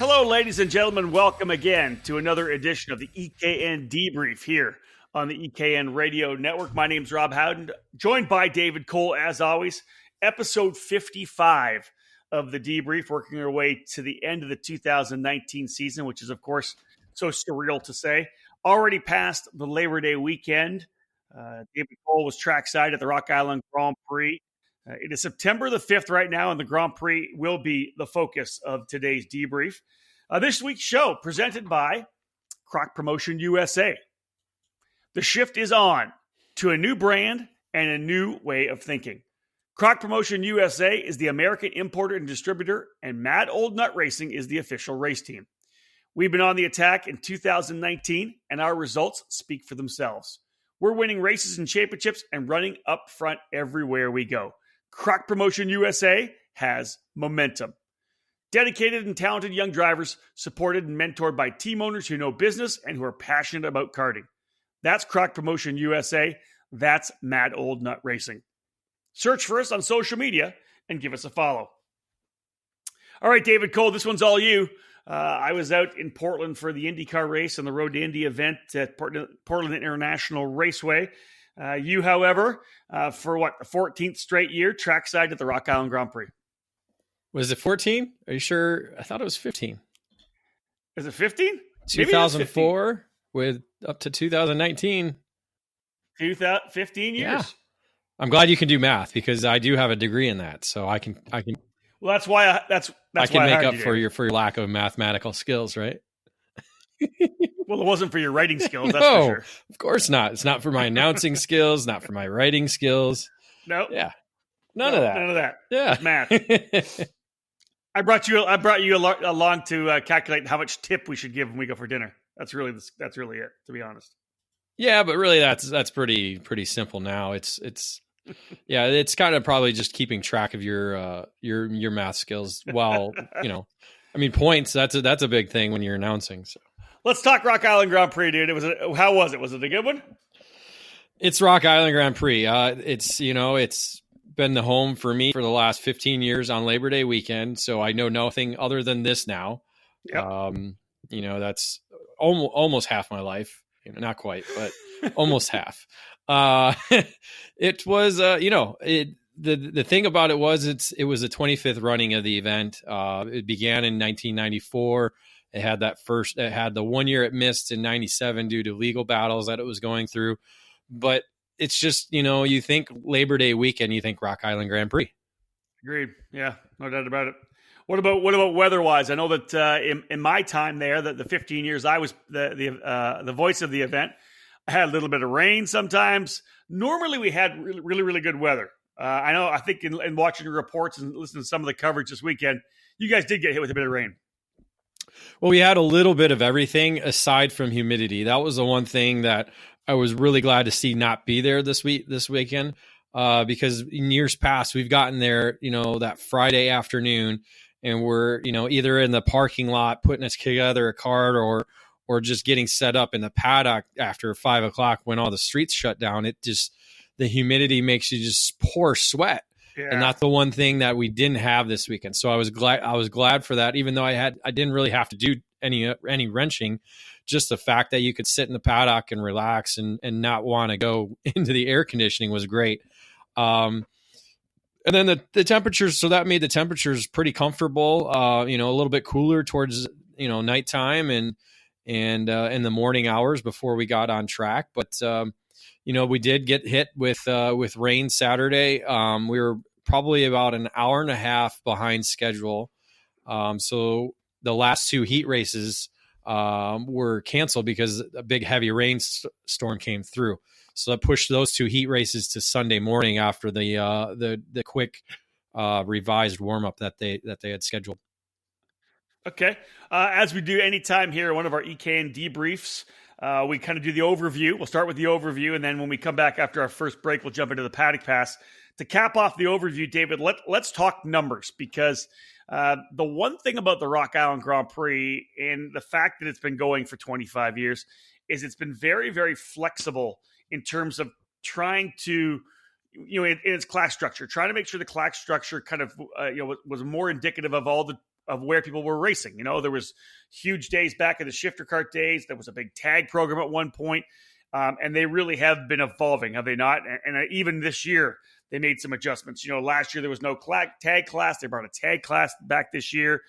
Hello, ladies and gentlemen. Welcome again to another edition of the EKN Debrief here on the EKN Radio Network. My name is Rob Howden, joined by David Cole, as always. Episode 55 of the Debrief, working our way to the end of the 2019 season, which is, of course, so surreal to say. Already past the Labor Day weekend. David Cole was trackside at the Rock Island Grand Prix. It is September the 5th right now, and the Grand Prix will be the focus of today's debrief. This week's show presented by Croc Promotion USA. The shift is on to a new brand and a new way of thinking. Croc Promotion USA is the American importer and distributor, and Mad Old Nut Racing is the official race team. We've been on the attack in 2019, and our results speak for themselves. We're winning races and championships and running up front everywhere we go. Croc Promotion USA has momentum. Dedicated and talented young drivers, supported and mentored by team owners who know business and who are passionate about karting. That's Croc Promotion USA. That's Mad Old Nut Racing. Search for us on social media and give us a follow. All right, David Cole, this one's all you. I was out in Portland for the IndyCar race and the Road to Indy event at Portland International Raceway. You, however, for the 14th straight year, trackside at the Rock Island Grand Prix. Was it 14? Are you sure? I thought it was 15. Is it 15? 2004 with up to 2019. 15 years. Yeah. I'm glad you can do math because I do have a degree in that, so I can. Well, that's why I can make up for your lack of mathematical skills, right? Well, it wasn't for your writing skills, that's No, for sure. Of course not. It's not for my announcing skills, not for my writing skills. No. Yeah. None of that. None of that. Yeah. It's math. I brought you along to calculate how much tip we should give when we go for dinner. That's really it, to be honest. Yeah, but really that's pretty simple now. It's yeah, it's kind of probably just keeping track of your math skills while, points, that's a big thing when you're announcing. So let's talk Rock Island Grand Prix, dude. How was it? Was it a good one? It's Rock Island Grand Prix. It's been the home for me for the last 15 years on Labor Day weekend. So I know nothing other than this now. Yep. That's almost half my life. Not quite, but almost half. It was, the thing about it was it was the 25th running of the event. It began in 1994. It had the 1 year it missed in 97 due to legal battles that it was going through. But it's just, you think Labor Day weekend, you think Rock Island Grand Prix. Agreed. Yeah, no doubt about it. What about weather-wise? I know that in my time there, the 15 years I was the voice of the event, I had a little bit of rain sometimes. Normally, we had really, really, really good weather. I think in watching the reports and listening to some of the coverage this weekend, you guys did get hit with a bit of rain. Well, we had a little bit of everything aside from humidity. That was the one thing that I was really glad to see not be there this weekend, because in years past we've gotten there, that Friday afternoon, and we're either in the parking lot putting us together a cart or just getting set up in the paddock after 5 o'clock when all the streets shut down. The humidity makes you just pour sweat. Yeah. And that's the one thing that we didn't have this weekend. So I was glad for that, even though I didn't really have to do any wrenching. Just the fact that you could sit in the paddock and relax and not want to go into the air conditioning was great. And then the temperatures, so that made the temperatures pretty comfortable, a little bit cooler towards, nighttime and in the morning hours before we got on track. But, we did get hit with rain Saturday. We were probably about an hour and a half behind schedule. So the last two heat races were canceled because a big heavy rainstorm came through. So that pushed those two heat races to Sunday morning after the quick revised warm up that they had scheduled. Okay, as we do anytime here, one of our EKN debriefs, we kind of do the overview. We'll start with the overview, and then when we come back after our first break, we'll jump into the paddock pass. To cap off the overview, David, let's talk numbers, because the one thing about the Rock Island Grand Prix and the fact that it's been going for 25 years is it's been very, very flexible in terms of trying to, in its class structure, trying to make sure the class structure kind of, was more indicative of all the of where people were racing. There was huge days back in the shifter cart days. There was a big tag program at one point, and they really have been evolving, have they not? And even this year, they made some adjustments. Last year there was no tag class. They brought a tag class back this year.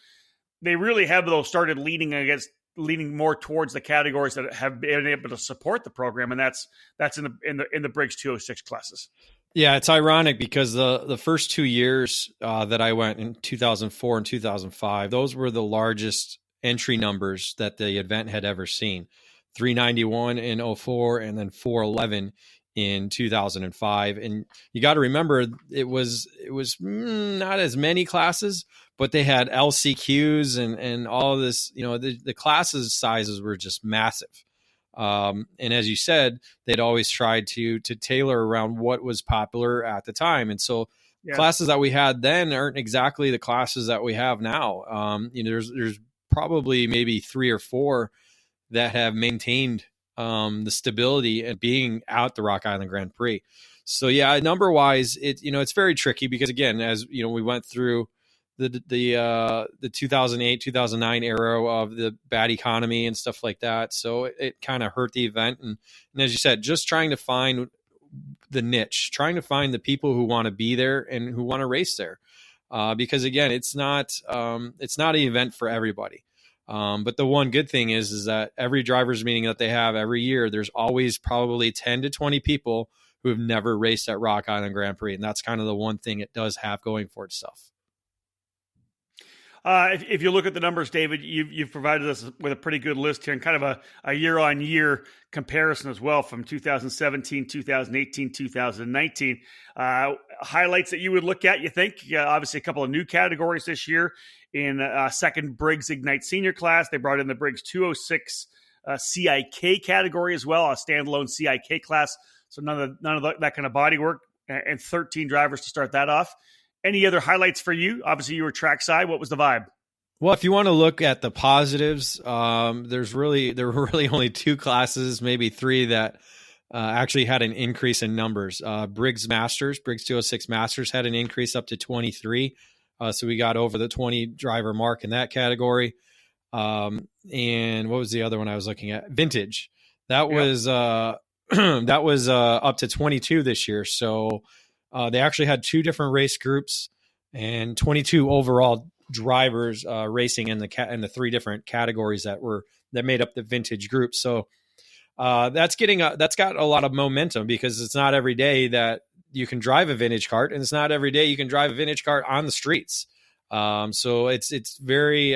They really have, though, started leaning more towards the categories that have been able to support the program, and that's in the Briggs 206 classes. Yeah, it's ironic because the first 2 years that I went in 2004 and 2005, those were the largest entry numbers that the event had ever seen. 391 in 04 and then 411 in 2005. And you got to remember it was not as many classes, but they had LCQs and all of this, the classes sizes were just massive. And as you said, they'd always tried to tailor around what was popular at the time. And so classes that we had then aren't exactly the classes that we have now. There's probably maybe 3 or 4 that have maintained the stability and being out the Rock Island Grand Prix. So yeah, number wise, it's very tricky because again, as we went through the 2008, 2009 era of the bad economy and stuff like that. So it kind of hurt the event. And as you said, just trying to find the niche, trying to find the people who want to be there and who want to race there. Because again, it's not an event for everybody. But the one good thing is that every driver's meeting that they have every year, there's always probably 10 to 20 people who have never raced at Rock Island Grand Prix. And that's kind of the one thing it does have going for itself. If you look at the numbers, David, you've provided us with a pretty good list here and kind of a year-on-year comparison as well from 2017, 2018, 2019. Highlights that you would look at, you think? Obviously, a couple of new categories this year. In second Briggs Ignite Senior class, they brought in the Briggs 206 CIK category as well, a standalone CIK class. So none of that kind of body work, and 13 drivers to start that off. Any other highlights for you? Obviously, you were trackside. What was the vibe? Well, if you want to look at the positives, there were really only 2 classes, maybe 3 that actually had an increase in numbers. Briggs 206 Masters had an increase up to 23. So we got over the 20 driver mark in that category. And what was the other one I was looking at? Vintage. That was up to 22 this year. So they actually had 2 different race groups and 22 overall drivers racing in the 3 different categories that made up the vintage group. So that's got a lot of momentum because it's not every day that you can drive a vintage kart, and it's not every day you can drive a vintage kart on the streets. So it's very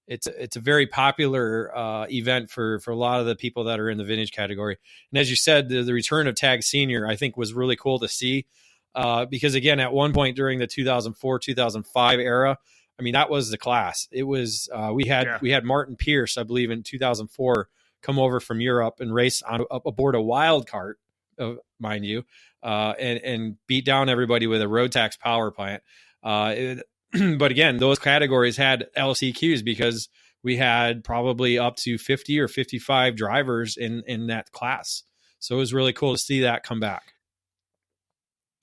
it's a very popular event for a lot of the people that are in the vintage category. And as you said, the return of Tag Senior, I think, was really cool to see because, again, at one point during the 2004, 2005 era, I mean, that was the class. It was we had Martin Pierce, I believe, in 2004 come over from Europe and race aboard a wild cart, mind you, and beat down everybody with a road tax power plant. But again, those categories had LCQs because we had probably up to 50 or 55 drivers in that class. So it was really cool to see that come back.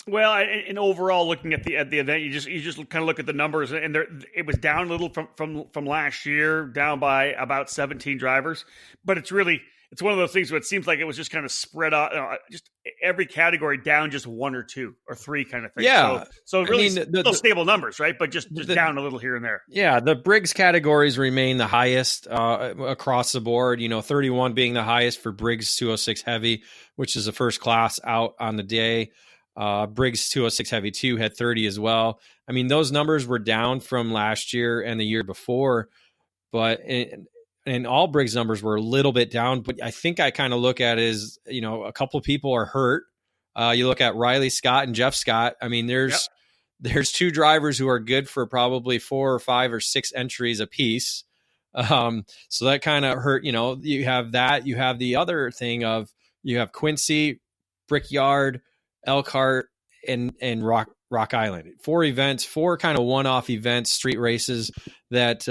Well, and overall, looking at the event, you just kind of look at the numbers, and it was down a little from last year, down by about 17 drivers. But it's one of those things where it seems like it was just kind of spread out, just every category down just 1 or 2 or 3 kind of thing. Yeah. So really still stable numbers, right? But just down a little here and there. Yeah. The Briggs categories remain the highest across the board, 31 being the highest for Briggs 206 Heavy, which is the first class out on the day. Briggs 206 Heavy 2 had 30 as well. I mean, those numbers were down from last year and the year before, but and all Briggs numbers were a little bit down, but I think I kind of look at it as, a couple of people are hurt. You look at Riley Scott and Jeff Scott. I mean, there's 2 drivers who are good for probably 4 or 5 or 6 entries apiece. So that kind of hurt, you have that. You have the other thing of you have Quincy, Brickyard, Elkhart, and Rock Island. 4 events, 4 kind of one-off events, street races that,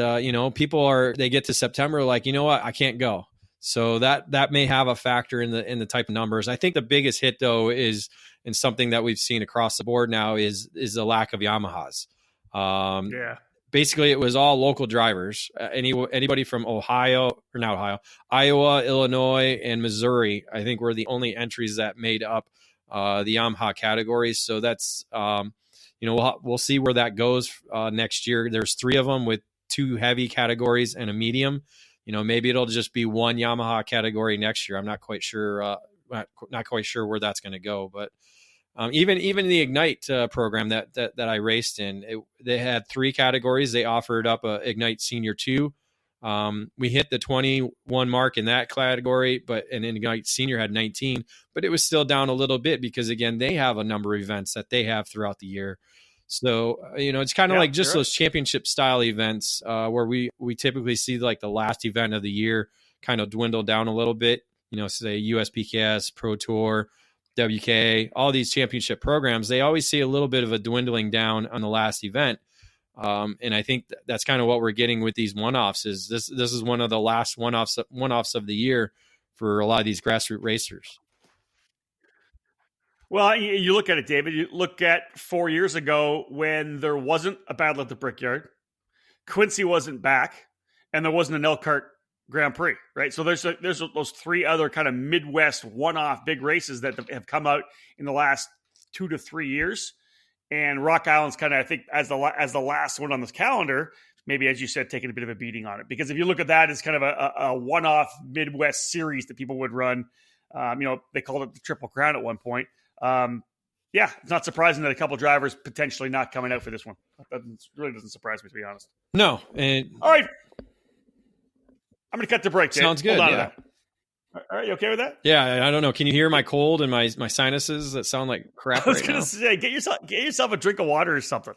people they get to September like, you know what, I can't go. So that may have a factor in the type of numbers. I think the biggest hit though is, and something that we've seen across the board now is the lack of Yamahas. basically it was all local drivers. Anybody from Iowa, Illinois, and Missouri, I think were the only entries that made up the Yamaha categories. So that's, we'll see where that goes next year. There's 3 of them with 2 heavy categories and a medium. Maybe it'll just be 1 Yamaha category next year. I'm not quite sure. Not quite sure where that's going to go, but even the Ignite program that I raced in, they had 3 categories. They offered up a Ignite Senior 2. We hit the 21 mark in that category, and Ignite Senior had 19, but it was still down a little bit because, again, they have a number of events that they have throughout the year. So, it's kind of like just those championship style events where we typically see like the last event of the year kind of dwindle down a little bit, say USPKS, Pro Tour, WK, all these championship programs, they always see a little bit of a dwindling down on the last event. And I think that's kind of what we're getting with these one-offs. Is this is one of the last one-offs of the year for a lot of these grassroots racers. Well, you look at it, David. You look at 4 years ago when there wasn't a battle at the Brickyard, Quincy wasn't back, and there wasn't an Elkhart Grand Prix, right? So there's those 3 other kind of Midwest one-off big races that have come out in the last 2 to 3 years. And Rock Island's kind of, I think, as the last one on this calendar, maybe, as you said, taking a bit of a beating on it. Because if you look at that as kind of a one-off Midwest series that people would run, they called it the Triple Crown at one point. It's not surprising that a couple drivers potentially not coming out for this one. That really doesn't surprise me, to be honest. No. And all right. I'm going to cut the break, Dave. Sounds good. Hold on yeah. to that. All right, you okay with that? Yeah, I don't know. Can you hear my cold and my sinuses that sound like crap? I was going to say, get yourself a drink of water or something.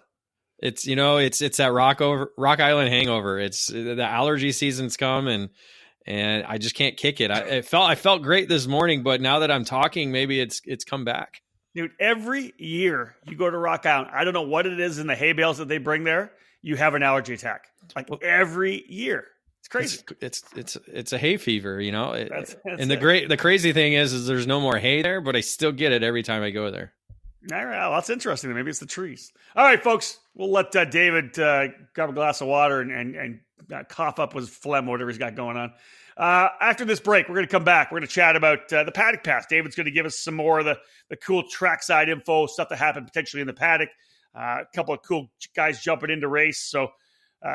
It's it's that Rock Island hangover. It's the allergy season's come and I just can't kick it. I felt great this morning, but now that I'm talking, maybe it's come back. Dude, every year you go to Rock Island, I don't know what it is in the hay bales that they bring there. You have an allergy attack, like every year. It's crazy. It's a hay fever, That's and the crazy thing is there's no more hay there, but I still get it every time I go there. All right, well, that's interesting. Maybe it's the trees. All right, folks, we'll let David grab a glass of water and cough up his phlegm, whatever he's got going on. After this break, we're going to come back. We're going to chat about the paddock pass. David's going to give us some more of the cool trackside info, stuff that happened potentially in the paddock. A couple of cool guys jumping into race. So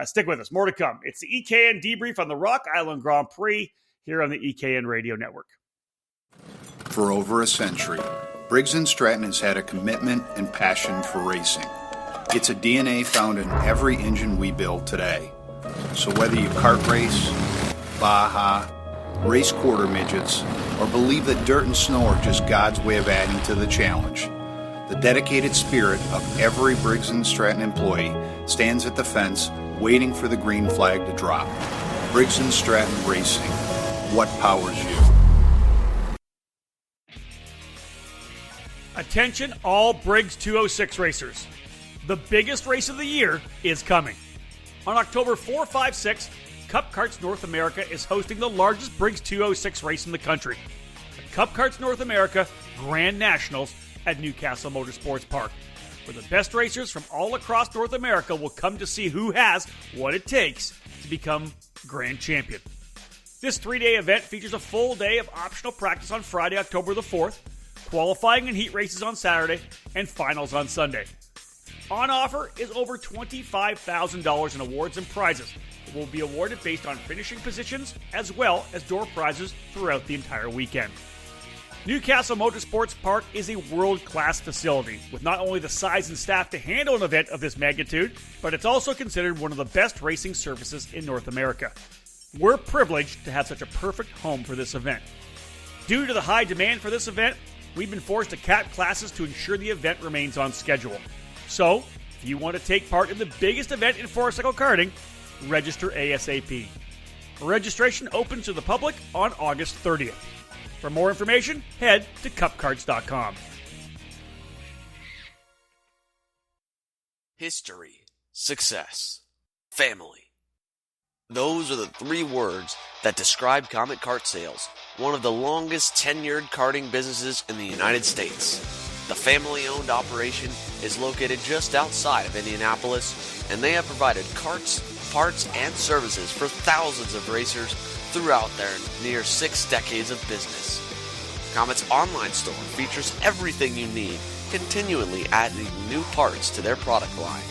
stick with us. More to come. It's the EKN Debrief on the Rock Island Grand Prix here on the EKN Radio Network. For over a century, Briggs & Stratton has had a commitment and passion for racing. It's a DNA found in every engine we build today. So whether you kart race, Baja, race quarter midgets, or believe that dirt and snow are just God's way of adding to the challenge, the dedicated spirit of every Briggs & Stratton employee stands at the fence waiting for the green flag to drop. Briggs & Stratton Racing. What powers you? Attention all Briggs 206 racers. The biggest race of the year is coming. On October 4, 5, 6, Cup Karts North America is hosting the largest Briggs 206 race in the country. The Cup Karts North America Grand Nationals at Newcastle Motorsports Park, where the best racers from all across North America will come to see who has what it takes to become Grand Champion. This 3-day event features a full day of optional practice on Friday, October the 4th, qualifying and heat races on Saturday, and finals on Sunday. On offer is over $25,000 in awards and prizes that will be awarded based on finishing positions as well as door prizes throughout the entire weekend. Newcastle Motorsports Park is a world-class facility with not only the size and staff to handle an event of this magnitude, but it's also considered one of the best racing surfaces in North America. We're privileged to have such a perfect home for this event. Due to the high demand for this event, we've been forced to cap classes to ensure the event remains on schedule. So, if you want to take part in the biggest event in four-cycle karting, register ASAP. Registration opens to the public on August 30th. For more information, head to cupkarts.com. History, success, family. Those are the 3 words that describe Comet Kart Sales, one of the longest tenured karting businesses in the United States. The family-owned operation is located just outside of Indianapolis, and they have provided carts, parts, and services for thousands of racers throughout their near 6 decades of business. Comet's online store features everything you need, continually adding new parts to their product line.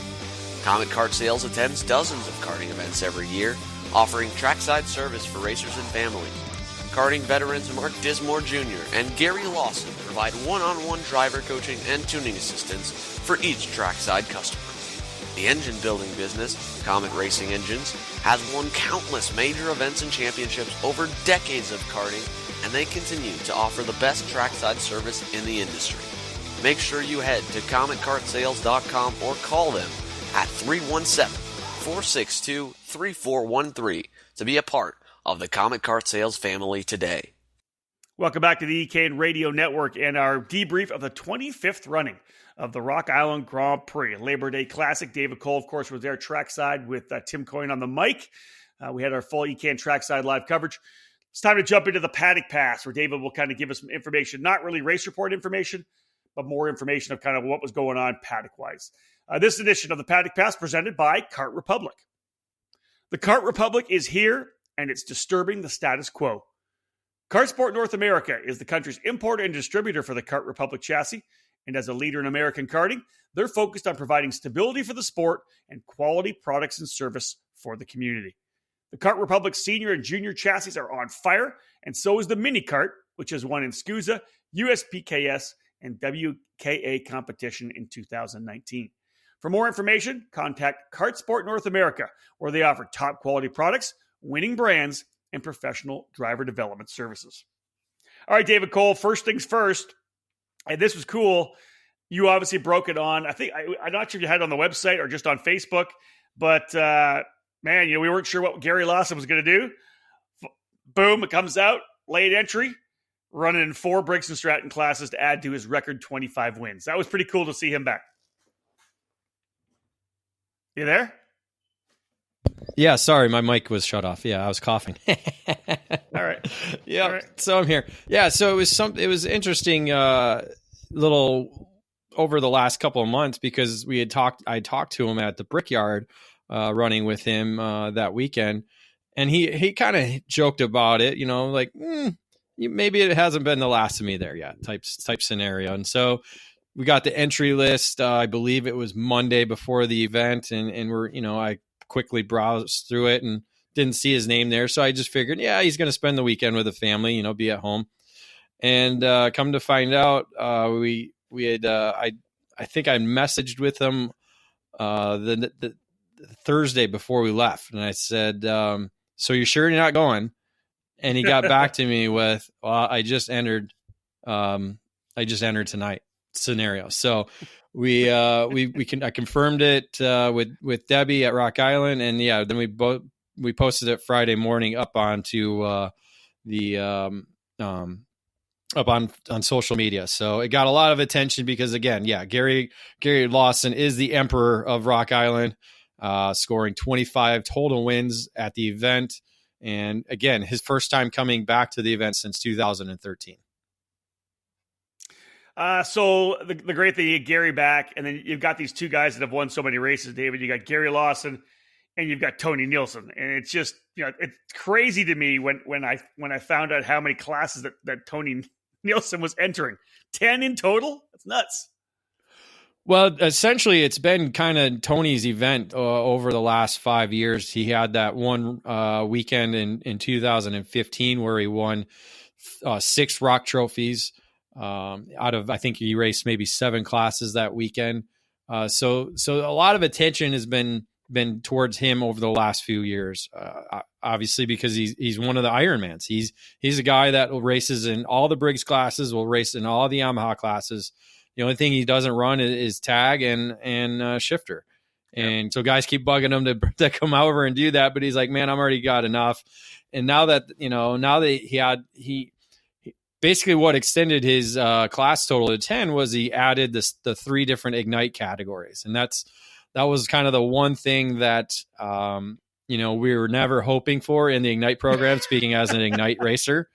Comet Kart Sales attends dozens of karting events every year, offering trackside service for racers and families. Karting veterans Mark Dismore Jr. and Gary Lawson provide one-on-one driver coaching and tuning assistance for each trackside customer. The engine building business, Comet Racing Engines, has won countless major events and championships over decades of karting, and they continue to offer the best trackside service in the industry. Make sure you head to CometKartSales.com or call them at 317-462-3413 to be a part of the Comet Kart Sales family today. Welcome back to the EKN Radio Network and our debrief of the 25th running of the Rock Island Grand Prix, Labor Day Classic. David Cole, of course, was there trackside with Tim Coyne on the mic. We had our full EKN trackside live coverage. It's time to jump into the paddock pass, where David will kind of give us some information, not really race report information, but more information of kind of what was going on paddock-wise. This edition of the Paddock Pass presented by Kart Republic. The Kart Republic is here, and it's disturbing the status quo. Kartsport North America is the country's importer and distributor for the Kart Republic chassis, and as a leader in American karting, they're focused on providing stability for the sport and quality products and service for the community. The Kart Republic senior and junior chassis are on fire, and so is the Mini Kart, which has won in SCUSA, USPKS, and WKA competition in 2019. For more information, contact Kartsport North America, where they offer top quality products, winning brands, and professional driver development services. All right, David Cole, first things first, and this was cool. You obviously broke it on, I'm not sure if you had it on the website or just on Facebook, but man, we weren't sure what Gary Lawson was going to do. Boom, it comes out, late entry, running in 4 Briggs & Stratton classes to add to his record 25 wins. That was pretty cool to see him back. You there? Yeah, sorry, my mic was shut off. Yeah, I was coughing. All right. Yeah, All right. so I'm here. Yeah, so it was interesting little over the last couple of months, because I talked to him at the Brickyard running with him that weekend, and he kind of joked about it, like maybe it hasn't been the last of me there yet type scenario. And so we got the entry list. I believe it was Monday before the event, and we're I quickly browsed through it and didn't see his name there. So I just figured, he's going to spend the weekend with the family, be at home. And come to find out, we had I think I messaged with him the Thursday before we left, and I said, "So you're sure you're not going?" And he got back to me with, "Well, I just entered tonight." Scenario. So I confirmed it with Debbie at Rock Island, and then we posted it Friday morning up onto up on social media. So it got a lot of attention because, again, Gary Lawson is the emperor of Rock Island, scoring 25 total wins at the event, and again, his first time coming back to the event since 2013. So the great thing, you get Gary back, and then you've got these 2 guys that have won so many races, David. You got Gary Lawson and you've got Tony Nielsen. And it's just, it's crazy to me when I found out how many classes that Tony Nielsen was entering. 10 in total? That's nuts. Well, essentially, it's been kind of Tony's event over the last 5 years. He had that one weekend in 2015 where he won 6 rock trophies. Out of, I think he raced maybe 7 classes that weekend. So a lot of attention has been towards him over the last few years. Obviously, because he's one of the Ironmans. He's a guy that races in all the Briggs classes, will race in all the Yamaha classes. The only thing he doesn't run is tag and shifter. And so guys keep bugging him to come over and do that, but he's like, man, I'm already got enough. And now that he basically what extended his class total to 10 was he added the 3 different Ignite categories. And that was kind of the one thing that, we were never hoping for in the Ignite program, speaking as an Ignite racer.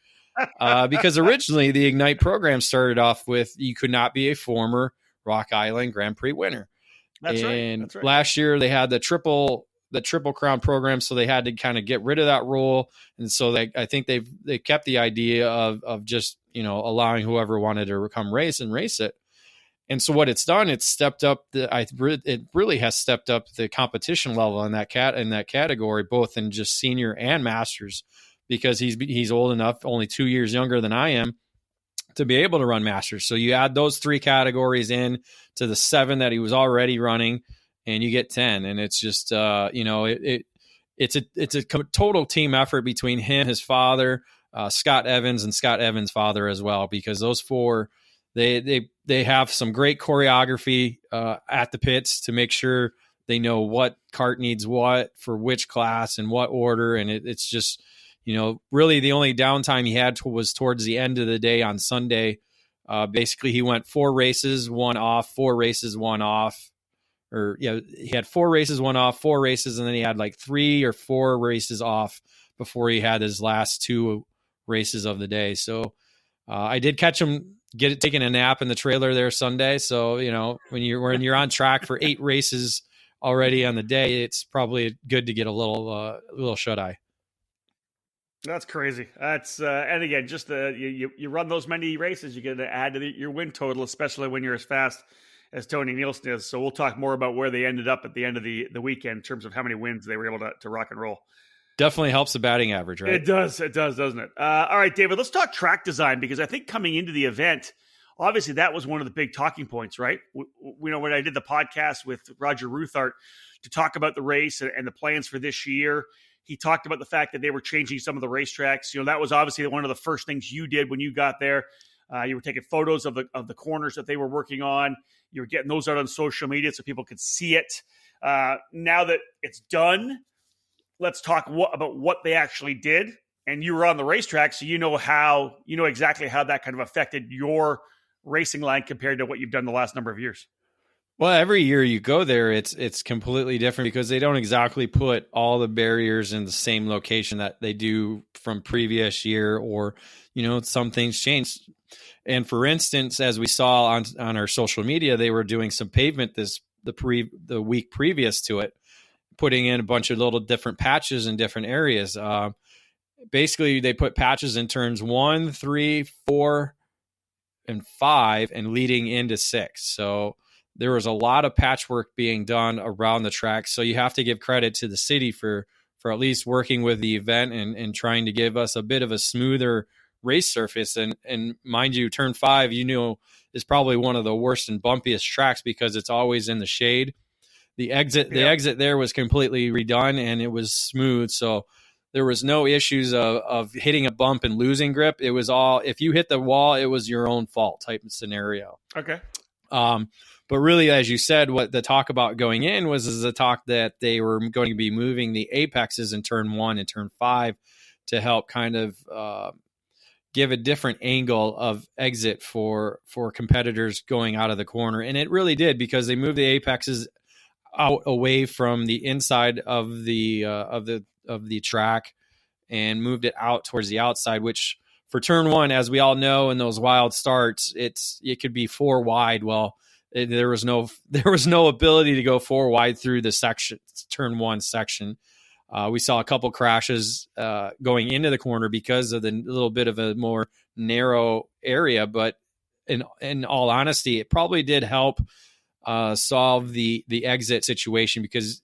because originally the Ignite program started off with you could not be a former Rock Island Grand Prix winner. That's and right. last year they had the triple crown program, so they had to kind of get rid of that rule. And so I think they kept the idea of just, allowing whoever wanted to come race it. And so what it's done, it's stepped up it really has stepped up the competition level in that category, both in just senior and masters, because he's old enough, only 2 years younger than I am, to be able to run masters. So you add those 3 categories in to the 7 that he was already running, and you get 10. And it's just, it's a total team effort between him, his father, Scott Evans, and Scott Evans' father as well, because those 4, they have some great choreography at the pits to make sure they know what cart needs what for which class and what order. And it's just, really the only downtime he had was towards the end of the day on Sunday. Basically, he went 4 races, 1 off, 4 races, 1 off. He had 4 races, 1 off, 4 races, and then he had like 3 or 4 races off before he had his last 2 races of the day. So I did catch him taking a nap in the trailer there Sunday. So, when you're on track for 8 races already on the day, it's probably good to get a little shut eye. That's crazy. That's and again, just you run those many races, you get to add to your win total, especially when you're as fast as Tony Nielsen is. So we'll talk more about where they ended up at the end of the weekend in terms of how many wins they were able to rock and roll. Definitely helps the batting average, right? It does, doesn't it? All right, David, let's talk track design, because I think coming into the event, obviously that was one of the big talking points, right? When I did the podcast with Roger Ruthart to talk about the race and the plans for this year, he talked about the fact that they were changing some of the racetracks. That was obviously one of the first things you did when you got there. You were taking photos of the corners that they were working on. You were getting those out on social media so people could see it. Now that it's done, let's talk about what they actually did. And you were on the racetrack, so you know exactly how that kind of affected your racing line compared to what you've done the last number of years. Well, every year you go there, it's completely different because they don't exactly put all the barriers in the same location that they do from previous year, or, some things change. And for instance, as we saw on our social media, they were doing some pavement the week previous to it, putting in a bunch of little different patches in different areas. Basically, they put patches in turns 1, 3, 4, and 5, and leading into 6. So there was a lot of patchwork being done around the track. So you have to give credit to the city for at least working with the event and trying to give us a bit of a smoother race surface. And mind you, turn 5, is probably one of the worst and bumpiest tracks because it's always in the shade. The exit there was completely redone and it was smooth. So there was no issues of hitting a bump and losing grip. It was all, if you hit the wall, it was your own fault type of scenario. Okay. But really, as you said, what the talk about going in was a talk that they were going to be moving the apexes in turn 1 and turn 5 to help kind of give a different angle of exit for competitors going out of the corner. And it really did, because they moved the apexes out away from the inside of the track and moved it out towards the outside, which for turn 1, as we all know, in those wild starts, it could be 4 wide. Well, there was no ability to go 4 wide through the turn 1 section. We saw a couple crashes going into the corner because of the little bit of a more narrow area. But in all honesty, it probably did help solve the exit situation, because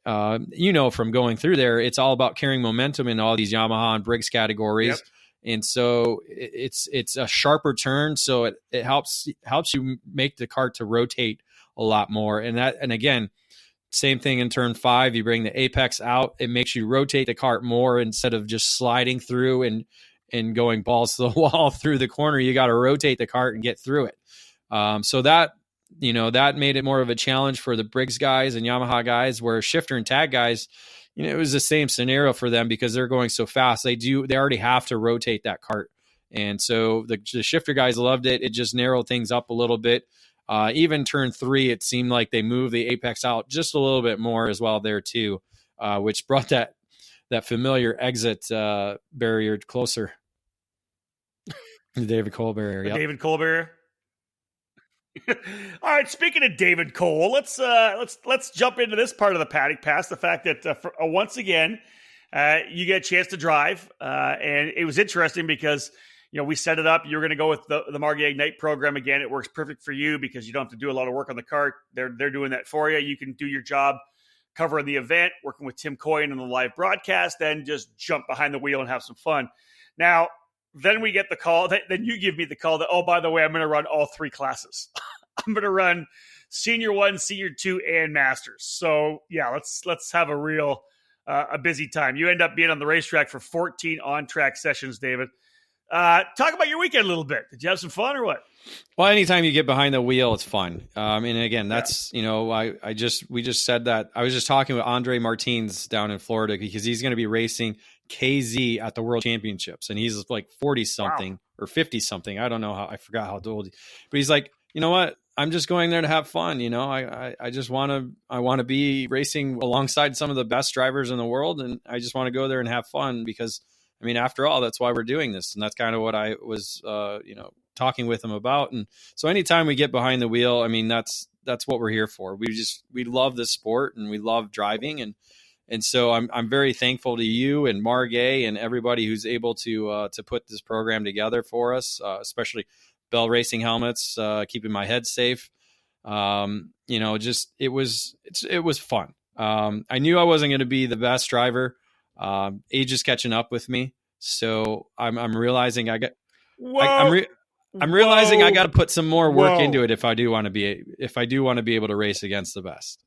from going through there, it's all about carrying momentum in all these Yamaha and Briggs categories. Yep. And so it's a sharper turn, so it helps you make the cart to rotate a lot more. And again, same thing in turn 5. You bring the apex out, it makes you rotate the cart more instead of just sliding through and going balls to the wall through the corner. You got to rotate the cart and get through it. So that made it more of a challenge for the Briggs guys and Yamaha guys, where shifter and tag guys, it was the same scenario for them because they're going so fast. They already have to rotate that cart. And so the shifter guys loved it. It just narrowed things up a little bit. Even turn 3, it seemed like they moved the apex out just a little bit more as well there too, which brought that familiar exit barrier closer. David Colbert. The Yep. David Colbert. All right. Speaking of David Cole, let's jump into this part of the paddock pass. The fact that once again you get a chance to drive, and it was interesting because we set it up. You're going to go with the Margay Ignite program again. It works perfect for you because you don't have to do a lot of work on the kart. They're doing that for you. You can do your job covering the event, working with Tim Coyne on the live broadcast, then just jump behind the wheel and have some fun. Now, then we get the call. Then you give me the call that, oh, by the way, I'm going to run all three classes. I'm going to run Senior 1, Senior 2, and Masters. So, yeah, let's have a real a busy time. You end up being on the racetrack for 14 on-track sessions, David. Talk about your weekend a little bit. Did you have some fun or what? Well, anytime you get behind the wheel, it's fun. And again, that's, we just said that. I was just talking with Andre Martins down in Florida because he's going to be racing KZ at the World Championships. And he's like 40 something or 50 something. I don't know I forgot how old, but he's like, you know what? I'm just going there to have fun. I just want to be racing alongside some of the best drivers in the world. And I just want to go there and have fun because, I mean, after all, that's why we're doing this. And that's kind of what I was, talking with him about. And so anytime we get behind the wheel, I mean, that's what we're here for. We love this sport and we love driving. And so I'm very thankful to you and Margay and everybody who's able to put this program together for us, especially Bell Racing Helmets, keeping my head safe. It was fun. I knew I wasn't going to be the best driver. Age is catching up with me. So I'm realizing I'm realizing I got to put some more work into it if I do want to be able to race against the best.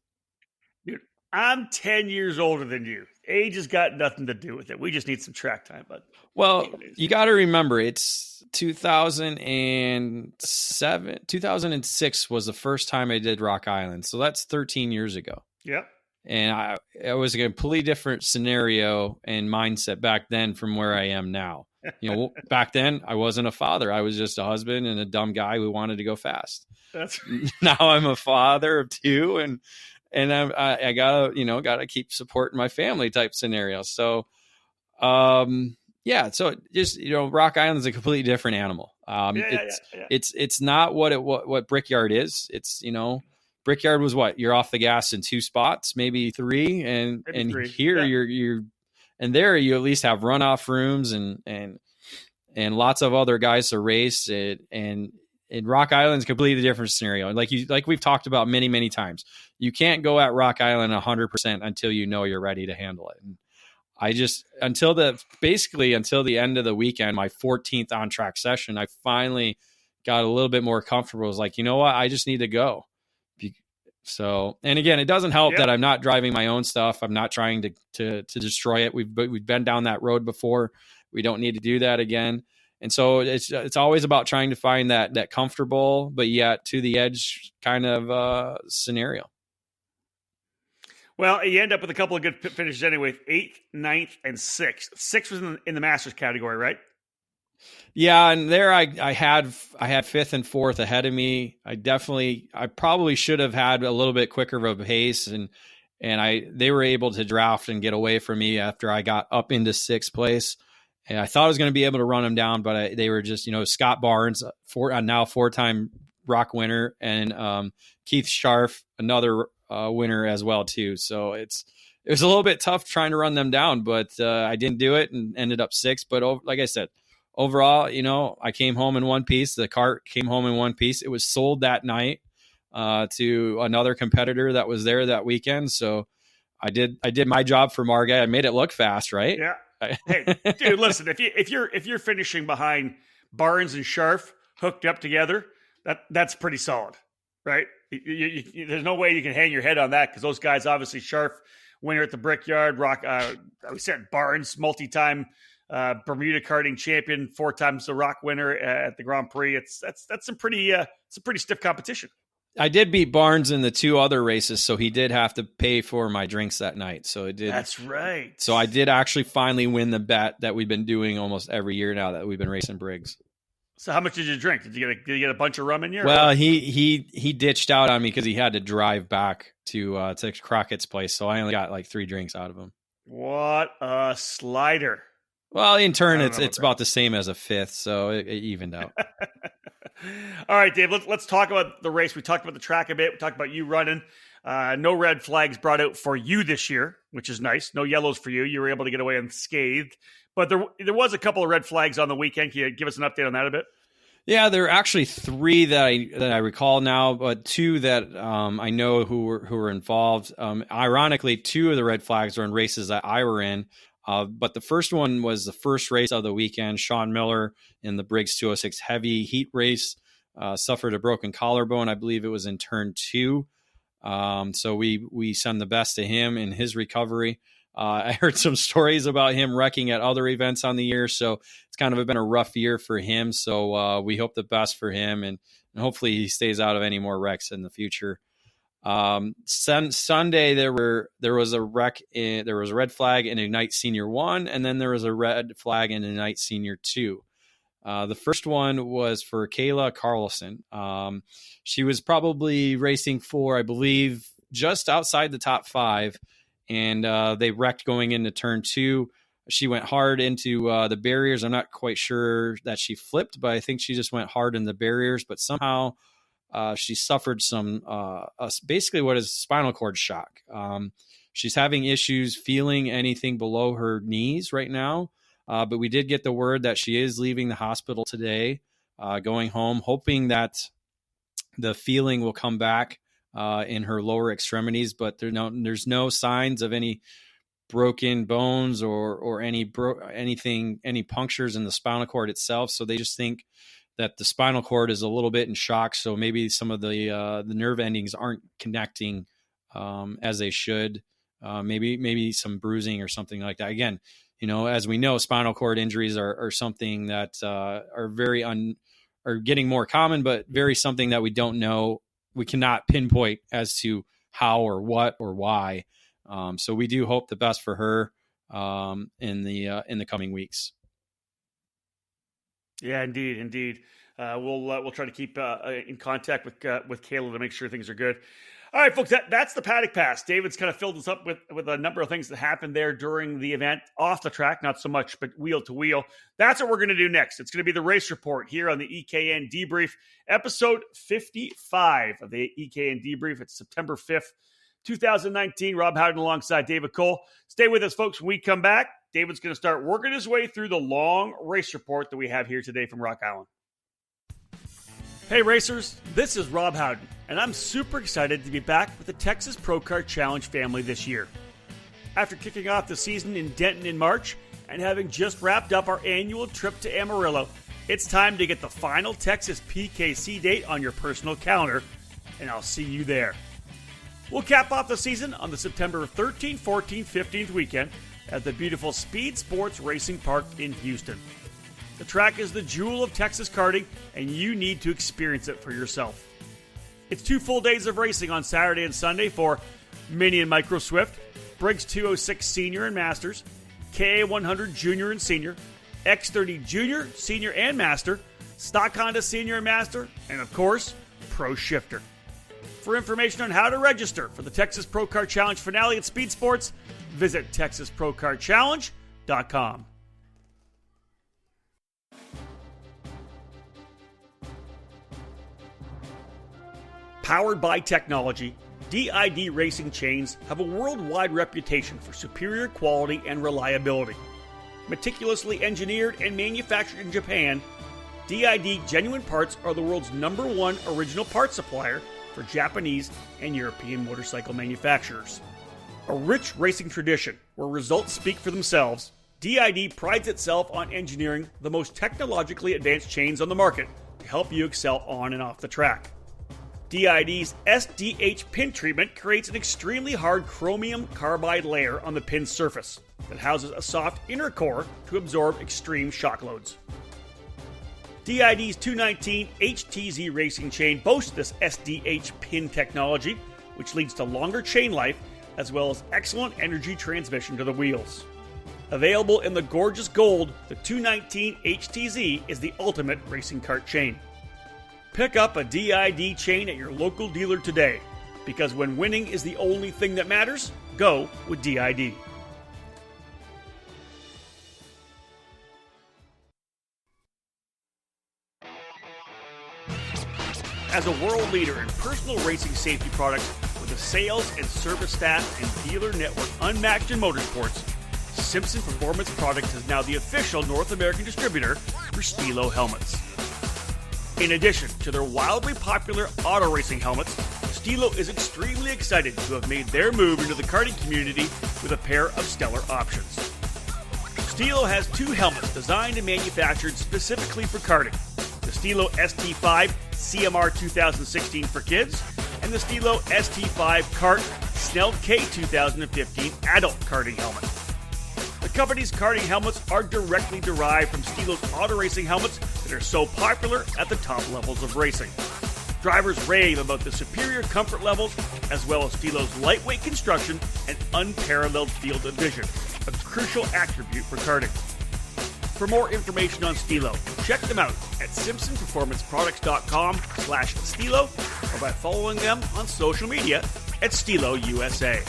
Dude, I'm 10 years older than you. Age has got nothing to do with it. We just need some track time, bud. Well, you got to remember it's 2006 was the first time I did Rock Island. So that's 13 years ago. Yep. And it was a completely different scenario and mindset back then from where I am now. Back then I wasn't a father. I was just a husband and a dumb guy who wanted to go fast. Now I'm a father of two and I gotta keep supporting my family type scenario. So, so just, Rock Island is a completely different animal. It's not what Brickyard is. It's, Brickyard was what? You're off the gas in 2 spots, maybe 3. And here you're there you at least have runoff rooms and lots of other guys to race it. And Rock Island's a completely different scenario. Like we've talked about many, many times, you can't go at Rock Island 100% until you're ready to handle it. And I just, until the end of the weekend, my 14th on track session, I finally got a little bit more comfortable. I was like, you know what? I just need to go. So, and again, it doesn't help that I'm not driving my own stuff. I'm not trying to destroy it. We've been down that road before. We don't need to do that again. And so it's always about trying to find that comfortable, but yet to the edge kind of scenario. Well, you end up with a couple of good finishes anyway. 8th, 9th, and 6th. 6th was in the Masters category, right? Yeah, and there I had 5th and 4th ahead of me. I probably should have had a little bit quicker of a pace, and they were able to draft and get away from me after I got up into 6th place. And I thought I was going to be able to run them down, but they were just, Scott Barnes, now 4-time Rock winner, and Keith Scharf, another winner as well too. So it was a little bit tough trying to run them down, but I didn't do it and ended up 6th. But like I said, overall, I came home in one piece. The cart came home in one piece. It was sold that night to another competitor that was there that weekend. So I did my job for Margay. I made it look fast, right? Yeah. Hey, dude, listen, if you're finishing behind Barnes and Scharf hooked up together, that's pretty solid, right? There's no way you can hang your head on that because those guys, obviously, Scharf winner at the Brickyard, Rock. We said Barnes, multi-time Bermuda karting champion, 4 times the Rock winner at the Grand Prix. That's some pretty stiff competition. I did beat Barnes in the 2 other races, so he did have to pay for my drinks that night. So it did. That's right. So I did actually finally win the bet that we've been doing almost every year now that we've been racing Briggs. So how much did you drink? Did you get a bunch of rum in you? Well, he ditched out on me because he had to drive back to Crockett's place, so I only got like 3 drinks out of him. What a slider! Well, in turn, it's about the same as a fifth, so it evened out. All right, Dave, let's talk about the race. We talked about the track a bit. We talked about you running. No red flags brought out for you this year, which is nice. No yellows for you. You were able to get away unscathed. But there was a couple of red flags on the weekend. Can you give us an update on that a bit? Yeah, there are actually 3 that I recall now, but 2 that I know who were involved. Ironically, 2 of the red flags are in races that I were in. But the first one was the first race of the weekend. Sean Miller in the Briggs 206 heavy heat race suffered a broken collarbone. I believe it was in turn 2. So we send the best to him in his recovery. I heard some stories about him wrecking at other events on the year, so it's kind of been a rough year for him. So we hope the best for him, and hopefully he stays out of any more wrecks in the future. Sunday there was a wreck. There was a red flag in Ignite Senior 1, and then there was a red flag in Ignite Senior 2. The first one was for Kayla Carlson. She was probably racing for, I believe, just outside the top 5, and they wrecked going into turn 2. She went hard into the barriers. I'm not quite sure that she flipped, but I think she just went hard in the barriers. But somehow she suffered some, basically what is spinal cord shock. She's having issues feeling anything below her knees right now. But we did get the word that she is leaving the hospital today, going home, hoping that the feeling will come back in her lower extremities. But there's no signs of any broken bones or any punctures in the spinal cord itself. So they just think that the spinal cord is a little bit in shock. So maybe some of the nerve endings aren't connecting as they should. Maybe some bruising or something like that. Again, as we know, spinal cord injuries are something that are getting more common, but very something that we don't know. We cannot pinpoint as to how or what or why. So we do hope the best for her in the coming weeks. Yeah, indeed. We'll try to keep in contact with Kayla to make sure things are good. All right, folks, that's the Paddock Pass. David's kind of filled us up with a number of things that happened there during the event, off the track, not so much, but wheel to wheel. That's what we're going to do next. It's going to be the race report here on the EKN Debrief, episode 55 of the EKN Debrief. It's September 5th, 2019. Rob Howden alongside David Cole. Stay with us, folks. When we come back, David's going to start working his way through the long race report that we have here today from Rock Island. Hey racers, this is Rob Howden, and I'm super excited to be back with the Texas Pro Kart Challenge family this year. After kicking off the season in Denton in March, and having just wrapped up our annual trip to Amarillo, it's time to get the final Texas PKC date on your personal calendar, and I'll see you there. We'll cap off the season on the September 13th, 14th, 15th weekend at the beautiful Speed Sports Racing Park in Houston. The track is the jewel of Texas karting, and you need to experience it for yourself. It's 2 full days of racing on Saturday and Sunday for Mini and Micro Swift, Briggs 206 Senior and Masters, KA100 Junior and Senior, X30 Junior, Senior and Master, Stock Honda Senior and Master, and of course, Pro Shifter. For information on how to register for the Texas Pro Kart Challenge finale at Speed Sports, visit TexasProKartChallenge.com. Powered by technology, DID racing chains have a worldwide reputation for superior quality and reliability. Meticulously engineered and manufactured in Japan, DID genuine parts are the world's #1 original parts supplier for Japanese and European motorcycle manufacturers. A rich racing tradition where results speak for themselves, DID prides itself on engineering the most technologically advanced chains on the market to help you excel on and off the track. DID's SDH pin treatment creates an extremely hard chromium carbide layer on the pin surface that houses a soft inner core to absorb extreme shock loads. DID's 219 HTZ racing chain boasts this SDH pin technology, which leads to longer chain life as well as excellent energy transmission to the wheels. Available in the gorgeous gold, the 219 HTZ is the ultimate racing kart chain. Pick up a DID chain at your local dealer today, because when winning is the only thing that matters, go with DID. As a world leader in personal racing safety products with a sales and service staff and dealer network unmatched in motorsports, Simpson Performance Products is now the official North American distributor for Stilo helmets. In addition to their wildly popular auto racing helmets, Stilo is extremely excited to have made their move into the karting community with a pair of stellar options. Stilo has two helmets designed and manufactured specifically for karting: the Stilo ST5 CMR 2016 for kids and the Stilo ST5 Kart Snell K 2015 adult karting helmet. The company's karting helmets are directly derived from Stilo's auto racing helmets that are so popular at the top levels of racing. Drivers rave about the superior comfort levels, as well as Stilo's lightweight construction and unparalleled field of vision, a crucial attribute for karting. For more information on Stilo, check them out at simpsonperformanceproducts.com/Stilo or by following them on social media at Stilo USA.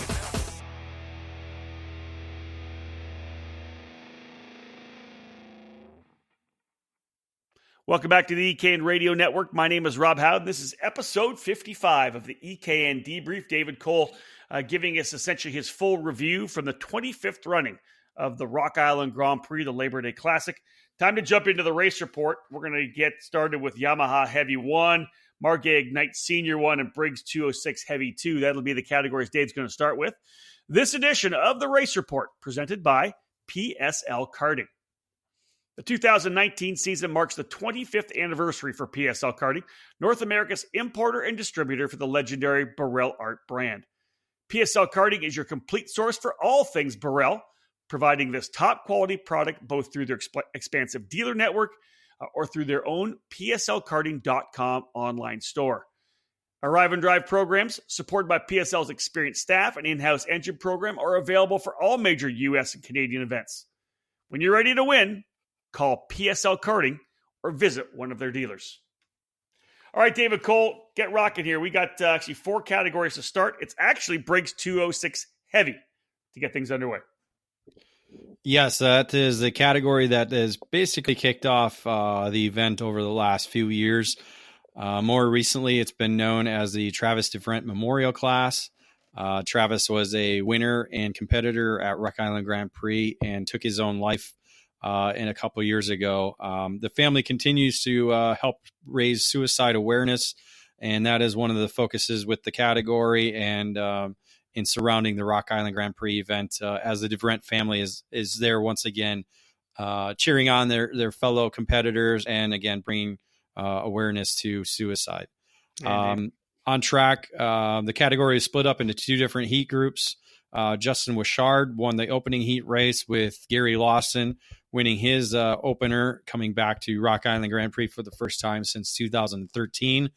Welcome back to the EKN Radio Network. My name is Rob Howden. This is episode 55 of the EKN Debrief. David Cole giving us essentially his full review from the 25th running of the Rock Island Grand Prix, the Labor Day Classic. Time to jump into the race report. We're going to get started with Yamaha Heavy 1, Margay Ignite Senior 1, and Briggs 206 Heavy 2. That'll be the categories Dave's going to start with. This edition of the race report presented by PSL Karting. The 2019 season marks the 25th anniversary for PSL Karting, North America's importer and distributor for the legendary Burrell Art brand. PSL Karting is your complete source for all things Burrell, providing this top-quality product both through their expansive dealer network or through their own pslkarting.com online store. Arrive and drive programs, supported by PSL's experienced staff and in-house engine program, are available for all major U.S. and Canadian events. When you're ready to win, call PSL Karting or visit one of their dealers. All right, David Cole, get rocking here. We got actually four categories to start. It's actually Briggs 206 Heavy to get things underway. Yes, that is the category that has basically kicked off the event over the last few years. More recently, it's been known as the Travis DeVrent Memorial Class. Travis was a winner and competitor at Rock Island Grand Prix and took his own life in a couple years ago. The family continues to help raise suicide awareness, and that is one of the focuses with the category and in surrounding the Rock Island Grand Prix event, as the DeVrent family is there once again, cheering on their fellow competitors and again bringing awareness to suicide. On track, the category is split up into two different heat groups. Justin Wishard won the opening heat race with Gary Lawson winning his opener, coming back to Rock Island Grand Prix for the first time since 2013.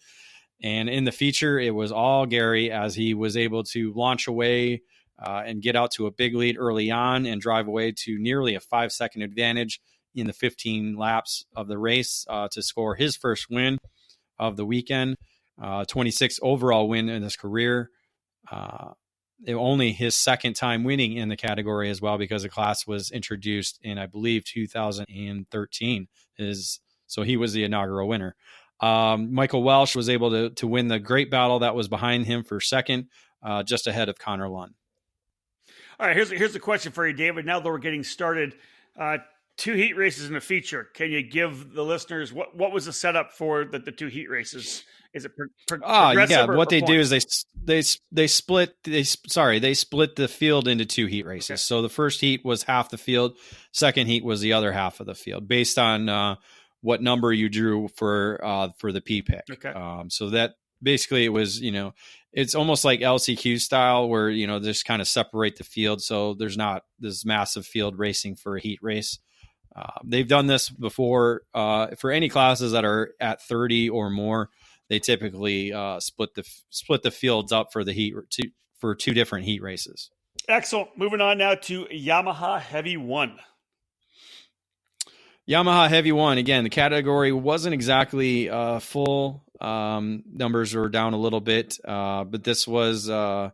And in the feature, it was all Gary, as he was able to launch away and get out to a big lead early on and drive away to nearly a 5-second advantage in the 15 laps of the race to score his first win of the weekend, 26th overall win in his career. Only his second time winning in the category as well, because the class was introduced in, I believe, 2013. So he was the inaugural winner. Michael Welsh was able to win the great battle that was behind him for second, just ahead of Connor Lunn. All right, here's the question for you, David. Now that we're getting started, two heat races in a feature. Can you give the listeners what was the setup for the two heat races? Is it progressive? Yeah. What they do is they split the field into two heat races. Okay. So the first heat was half the field. Second heat was the other half of the field, based on what number you drew for the P pick. Okay. So that basically it was, it's almost like LCQ style where, just kind of separate the field. So there's not this massive field racing for a heat race. They've done this before for any classes that are at 30 or more. They typically split the fields up for for two different heat races. Excellent. Moving on now to Yamaha Heavy 1. Yamaha Heavy 1. Again, the category wasn't exactly full. Numbers were down a little bit, but this was one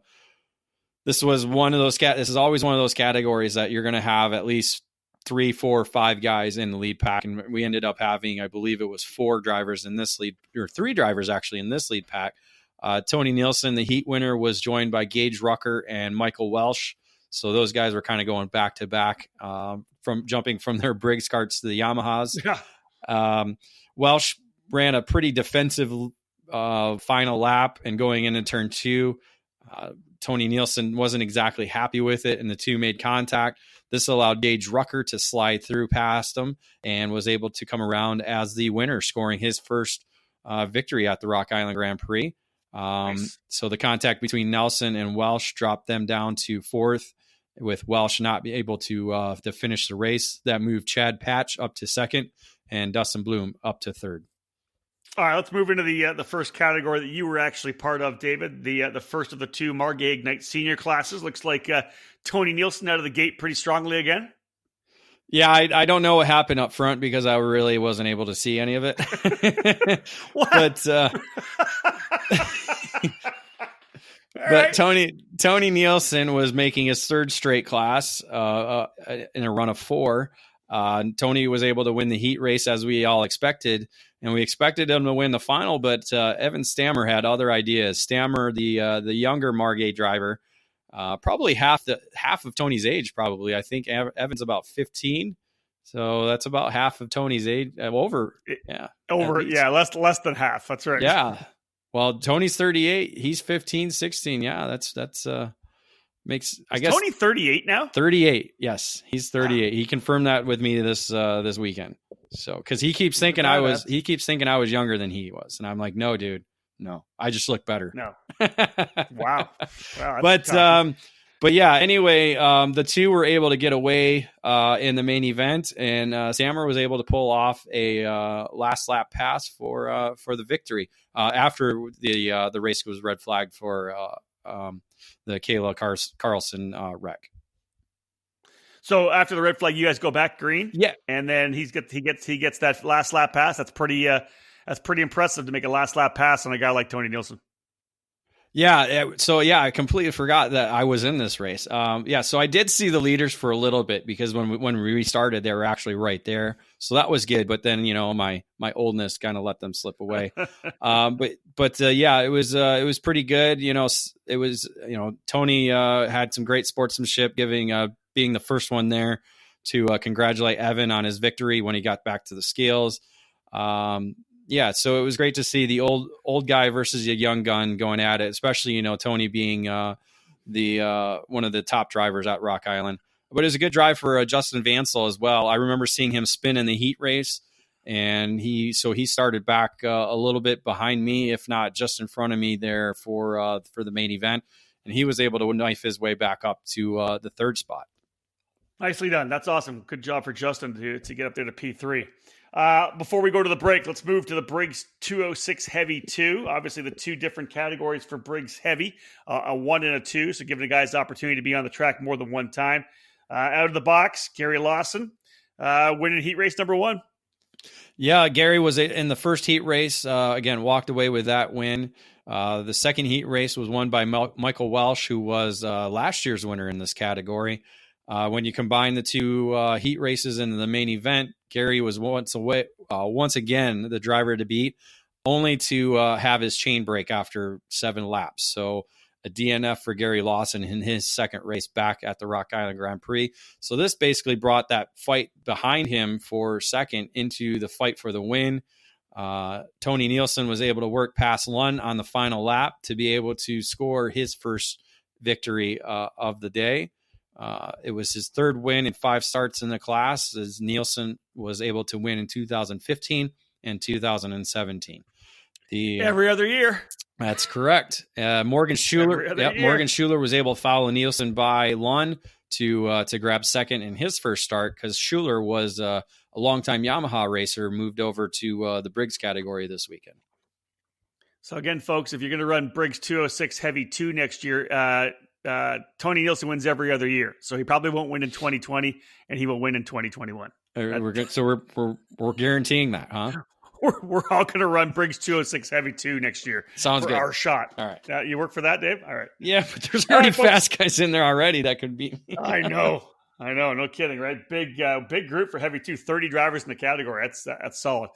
of those. This is always one of those categories that you're going to have at least 3, 4, 5 guys in the lead pack. And we ended up having, I believe it was 4 drivers in this lead, or 3 drivers actually in this lead pack. Tony Nielsen, the heat winner, was joined by Gage Rucker and Michael Welsh. So those guys were kind of going back to back, from jumping from their Briggs carts to the Yamahas. Yeah. Welsh ran a pretty defensive final lap, and going into turn 2, Tony Nielsen wasn't exactly happy with it, and the two made contact. This allowed Gage Rucker to slide through past him and was able to come around as the winner, scoring his first victory at the Rock Island Grand Prix. Nice. So the contact between Nelson and Welsh dropped them down to 4th, with Welsh not be able to finish the race. That moved Chad Patch up to 2nd and Dustin Bloom up to 3rd. All right, let's move into the first category that you were actually part of, David. The first of the 2 Margay Ignite senior classes. Looks like Tony Nielsen out of the gate pretty strongly again. Yeah, I don't know what happened up front because I really wasn't able to see any of it. But right. Tony Nielsen was making his 3rd straight class in a run of 4. Tony was able to win the heat race as we all expected, and we expected him to win the final, but Evan Stammer had other ideas. Stammer, the younger Margay driver, probably half of Tony's age, probably. I think Evan's about 15, so that's about half of Tony's age. Less than half. That's right. Yeah. Well, Tony's 38. He's 15, 16. Yeah, that's makes. I guess Tony 38 now. 38. Yes, he's 38. Wow. He confirmed that with me this weekend. So, because he keeps thinking I was younger than he was, and I'm like, no, dude, no, I just look better. No. Wow. But yeah. Anyway, the 2 were able to get away in the main event, and Stammer was able to pull off a last lap pass for the victory after the race was red flagged for the Kayla Carlson wreck. So after the red flag, you guys go back green. Yeah, and then he gets that last lap pass. That's pretty impressive to make a last lap pass on a guy like Tony Nielsen. Yeah. So I completely forgot that I was in this race. So I did see the leaders for a little bit because when we restarted, they were actually right there. So that was good. But then, my oldness kind of let them slip away. It was pretty good. It was, Tony had some great sportsmanship, being the first one there to congratulate Evan on his victory when he got back to the scales. So it was great to see the old guy versus a young gun going at it, especially, Tony being the one of the top drivers at Rock Island. But it was a good drive for Justin Vansel as well. I remember seeing him spin in the heat race, and he started back a little bit behind me, if not just in front of me there for the main event, and he was able to knife his way back up to the 3rd spot. Nicely done. That's awesome. Good job for Justin to get up there to P3. Before we go to the break, let's move to the Briggs 206 Heavy 2. Obviously, the 2 different categories for Briggs Heavy, a 1 and a 2, so giving the guys the opportunity to be on the track more than one time. Out of the box, Gary Lawson winning heat race number 1. Yeah, Gary was in the first heat race, again, walked away with that win. The second heat race was won by Michael Welsh, who was last year's winner in this category. When you combine the 2 heat races in the main event, Gary was once again the driver to beat, only to have his chain break after 7 laps. So a DNF for Gary Lawson in his second race back at the Rock Island Grand Prix. So this basically brought that fight behind him for second into the fight for the win. Tony Nielsen was able to work past Lund on the final lap to be able to score his first victory of the day. It was his 3rd win in 5 starts in the class, as Nielsen was able to win in 2015 and 2017. Every other year. That's correct. Morgan Schuler was able to follow Nielsen by Lund to grab second in his first start, because Schuler was a longtime Yamaha racer, moved over to the Briggs category this weekend. So again, folks, if you're going to run Briggs 206 Heavy 2 next year, Tony Nielsen wins every other year, so he probably won't win in 2020, and he will win in 2021. We're good. So we're guaranteeing that, huh? We're all going to run Briggs 206 Heavy 2 next year. Sounds good. Our shot. All right. You work for that, Dave? All right. Yeah, but there's already fast guys in there already that could beat me. I know. I know, no kidding, right? Big group for heavy too. 30 drivers in the category. That's solid.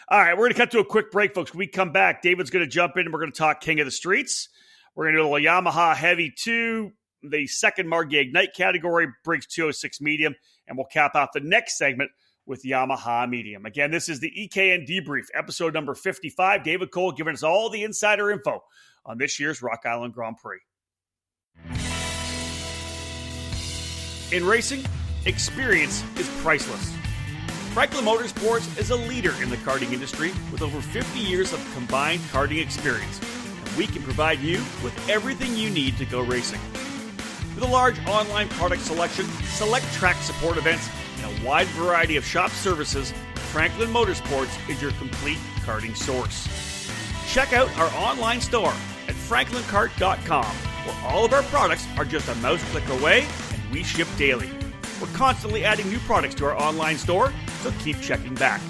All right, we're going to cut to a quick break, folks. When we come back, David's going to jump in and we're going to talk King of the Streets. We're going to do a little Yamaha Heavy 2, the second Margay Ignite category, Briggs 206 Medium, and we'll cap off the next segment with Yamaha Medium. Again, this is the EKN Debrief, episode number 55. David Cole giving us all the insider info on this year's Rock Island Grand Prix. In racing, experience is priceless. Franklin Motorsports is a leader in the karting industry with over 50 years of combined karting experience. And we can provide you with everything you need to go racing. With a large online product selection, select track support events, and a wide variety of shop services, Franklin Motorsports is your complete karting source. Check out our online store at franklincart.com, where all of our products are just a mouse click away and we ship daily. We're constantly adding new products to our online store, so keep checking back.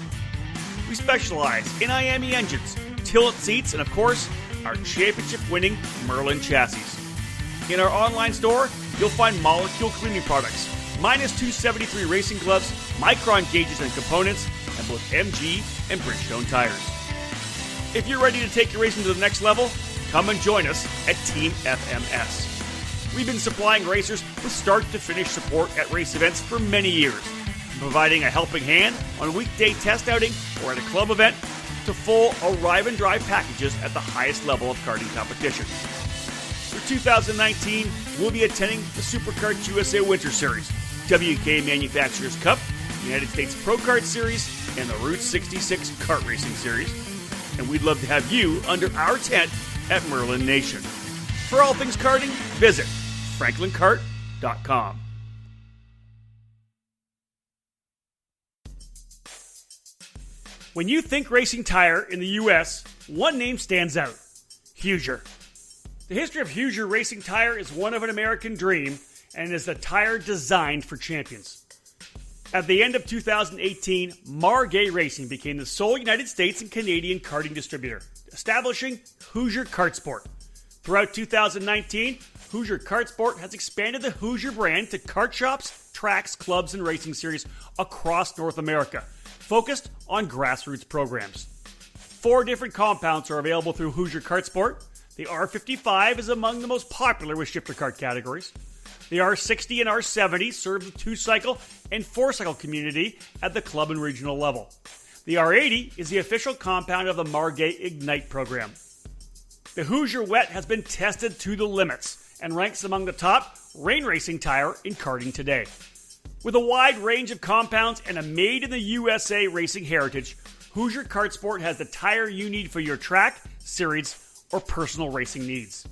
We specialize in IAME engines, tilt seats, and of course, our championship-winning Merlin chassis. In our online store, you'll find molecule cleaning products, minus 273 racing gloves, micron gauges and components, and both MG and Bridgestone tires. If you're ready to take your racing to the next level, come and join us at Team FMS. We've been supplying racers with start-to-finish support at race events for many years, providing a helping hand on a weekday test outing or at a club event to full arrive and drive packages at the highest level of karting competition. For 2019, we'll be attending the SuperKarts USA Winter Series, WK Manufacturers Cup, United States Pro Kart Series, and the Route 66 Kart Racing Series. And we'd love to have you under our tent at Merlin Nation. For all things karting, visit franklincart.com. When you think racing tire in the U.S., one name stands out: Huger. The history of Huger Racing Tire is one of an American dream and is the tire designed for champions. At the end of 2018, Margay Racing became the sole United States and Canadian karting distributor, establishing Huger Kartsport. Throughout 2019, Huger Kartsport has expanded the Huger brand to kart shops, tracks, clubs, and racing series across North America, focused on grassroots programs. 4 different compounds are available through Huger Kartsport. The R55 is among the most popular with shifter kart categories. The R60 and R70 serve the 2-cycle and 4-cycle community at the club and regional level. The R80 is the official compound of the Margay Ignite program. The Huger Wet has been tested to the limits and ranks among the top rain racing tire in karting today. With a wide range of compounds and a made-in-the-USA racing heritage, Huger Kartsport has the tire you need for your track, series, or personal racing needs.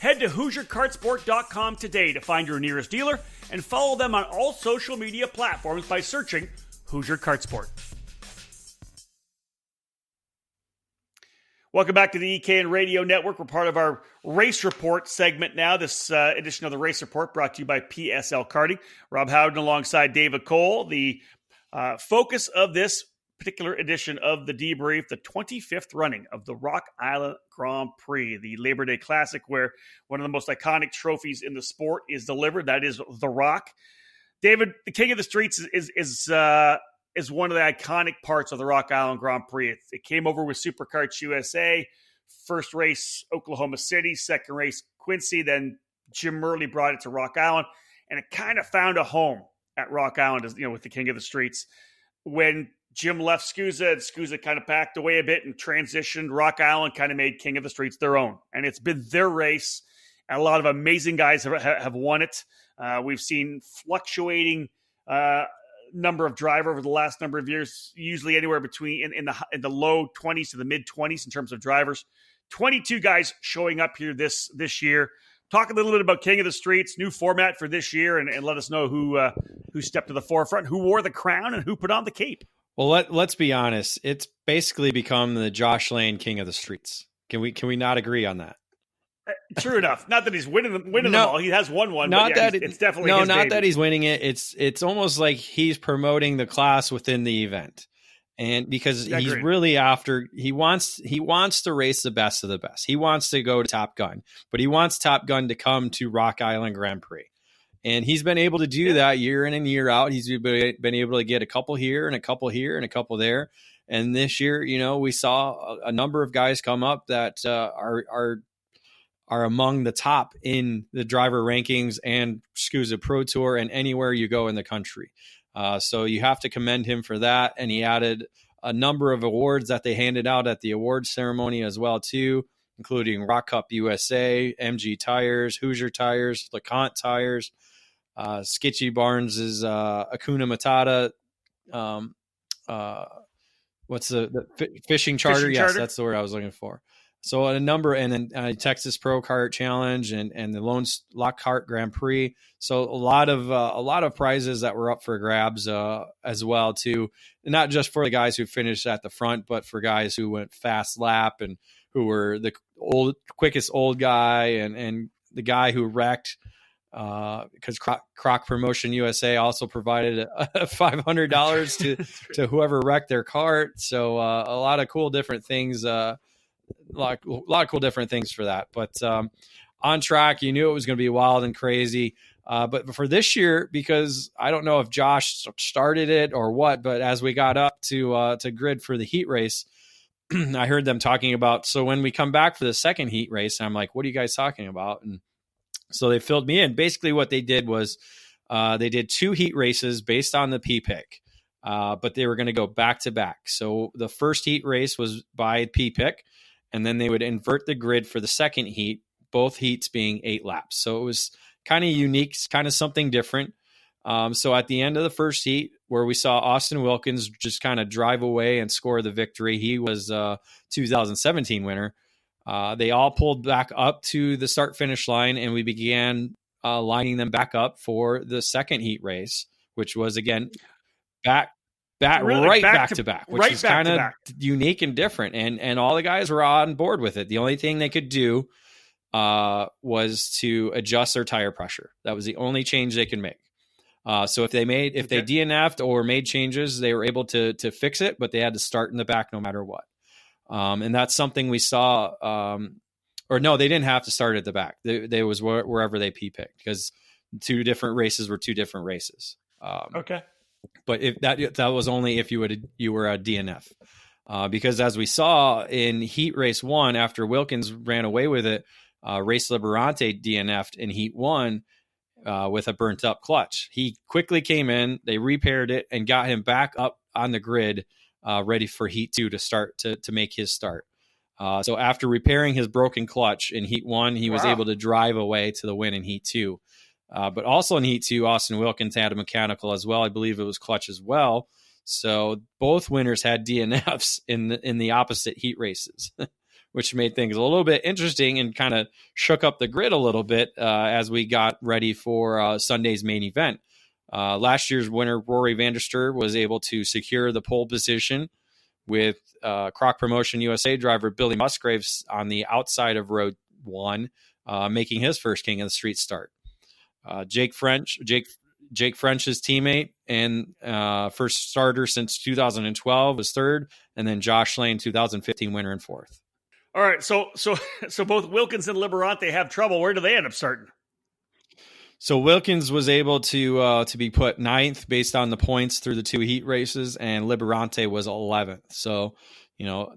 Head to HugerKartsport.com today to find your nearest dealer and follow them on all social media platforms by searching Huger Kartsport. Welcome back to the EKN Radio Network. We're part of our Race Report segment now. This edition of the Race Report brought to you by PSL Karting. Rob Howden alongside David Cole. The focus of this particular edition of the debrief, the 25th running of the Rock Island Grand Prix, the Labor Day Classic, where one of the most iconic trophies in the sport is delivered. That is the Rock. David, the King of the Streets is one of the iconic parts of the Rock Island Grand Prix. It came over with SuperKarts USA. First race, Oklahoma City. Second race, Quincy. Then Jim Murley brought it to Rock Island, and it kind of found a home at Rock Island, with the King of the Streets. When Jim left SCUSA, and SCUSA kind of backed away a bit and transitioned, Rock Island kind of made King of the Streets their own. And it's been their race. And a lot of amazing guys have won it. We've seen fluctuating number of driver over the last number of years, usually anywhere between in the low 20s to the mid 20s in terms of drivers. 22 guys showing up here this year. Talk a little bit about King of the Streets, new format for this year, and let us know who stepped to the forefront, who wore the crown, and who put on the cape. Well, let's be honest. It's basically become the Josh Lane King of the Streets. Can we not agree on that? True enough. Not that he's winning them all. He has won one. Not but that it's definitely no, his not baby. that he's winning it. It's almost like he's promoting the class within the event, and because he's really after he wants to race the best of the best. He wants to go to Top Gun, but he wants Top Gun to come to Rock Island Grand Prix. And he's been able to do that year in and year out. He's been able to get a couple here and a couple here and a couple there. And this year, we saw a number of guys come up that are among the top in the driver rankings and SCUSA Pro Tour and anywhere you go in the country. So you have to commend him for that. And he added a number of awards that they handed out at the awards ceremony as well, too, including Rock Cup USA, MG Tires, Hoosier Tires, LeConte Tires, Skitchy Barnes' Akuna Matata, what's the fishing charter? Yes, that's the word I was looking for. So a number, and then Texas Pro Kart Challenge and the Lone Lockhart Grand Prix. So a lot of prizes that were up for grabs as well too. And not just for the guys who finished at the front, but for guys who went fast lap and who were the quickest old guy and the guy who wrecked. Because Croc Promotion USA also provided $500 to whoever wrecked their cart. So a lot of cool different things. A lot of cool different things for that. But on track, you knew it was going to be wild and crazy. But for this year, because I don't know if Josh started it or what, but as we got up to grid for the heat race, I heard them talking about, so when we come back for the second heat race, I'm like, what are you guys talking about? And so they filled me in. Basically what they did was they did 2 heat races based on the P-pick, but they were going to go back to back. So the first heat race was by P-pick, and then they would invert the grid for the second heat, both heats being 8 laps. So it was kind of unique, kind of something different. So at the end of the first heat, where we saw Austin Wilkins just kind of drive away and score the victory, he was 2017 winner. They all pulled back up to the start-finish line, and we began lining them back up for the second heat race, which was, again, back to back, which is kind of unique and different. And all the guys were on board with it. The only thing they could do was to adjust their tire pressure. That was the only change they could make. So if they DNF'd or made changes, they were able to fix it, but they had to start in the back no matter what. And that's something we saw, or no, they didn't have to start at the back. They was wherever they P-picked, because 2 different races were 2 different races. Okay. But if that was only if you were a DNF, because as we saw in heat race 1, after Wilkins ran away with it, Race Liberante DNF'd in heat 1 with a burnt up clutch. He quickly came in, they repaired it and got him back up on the grid, ready for heat 2 to start to make his start. So after repairing his broken clutch in heat 1, he was able to drive away to the win in heat 2. But also in heat 2, Austin Wilkins had a mechanical as well. I believe it was clutch as well. So both winners had DNFs in the opposite heat races, which made things a little bit interesting and kind of shook up the grid a little bit as we got ready for Sunday's main event. Last year's winner, Rory Vanderster, was able to secure the pole position with Croc Promotion USA driver Billy Musgraves on the outside of row 1, making his first King of the Street start. Jake French's teammate and first starter since 2012 was 3rd, and then Josh Lane, 2015 winner, in 4th. All right, so both Wilkins and Liberante have trouble. Where do they end up starting? So Wilkins was able to be put 9th based on the points through the 2 heat races, and Liberante was 11th. So,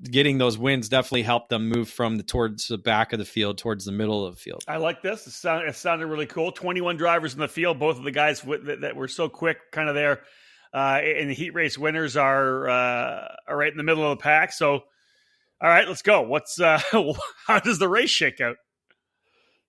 getting those wins definitely helped them move from towards the back of the field towards the middle of the field. I like this. It sounded really cool. 21 drivers in the field. Both of the guys that were so quick, kind of there, and the heat race winners are right in the middle of the pack. So, all right, let's go. How does the race shake out?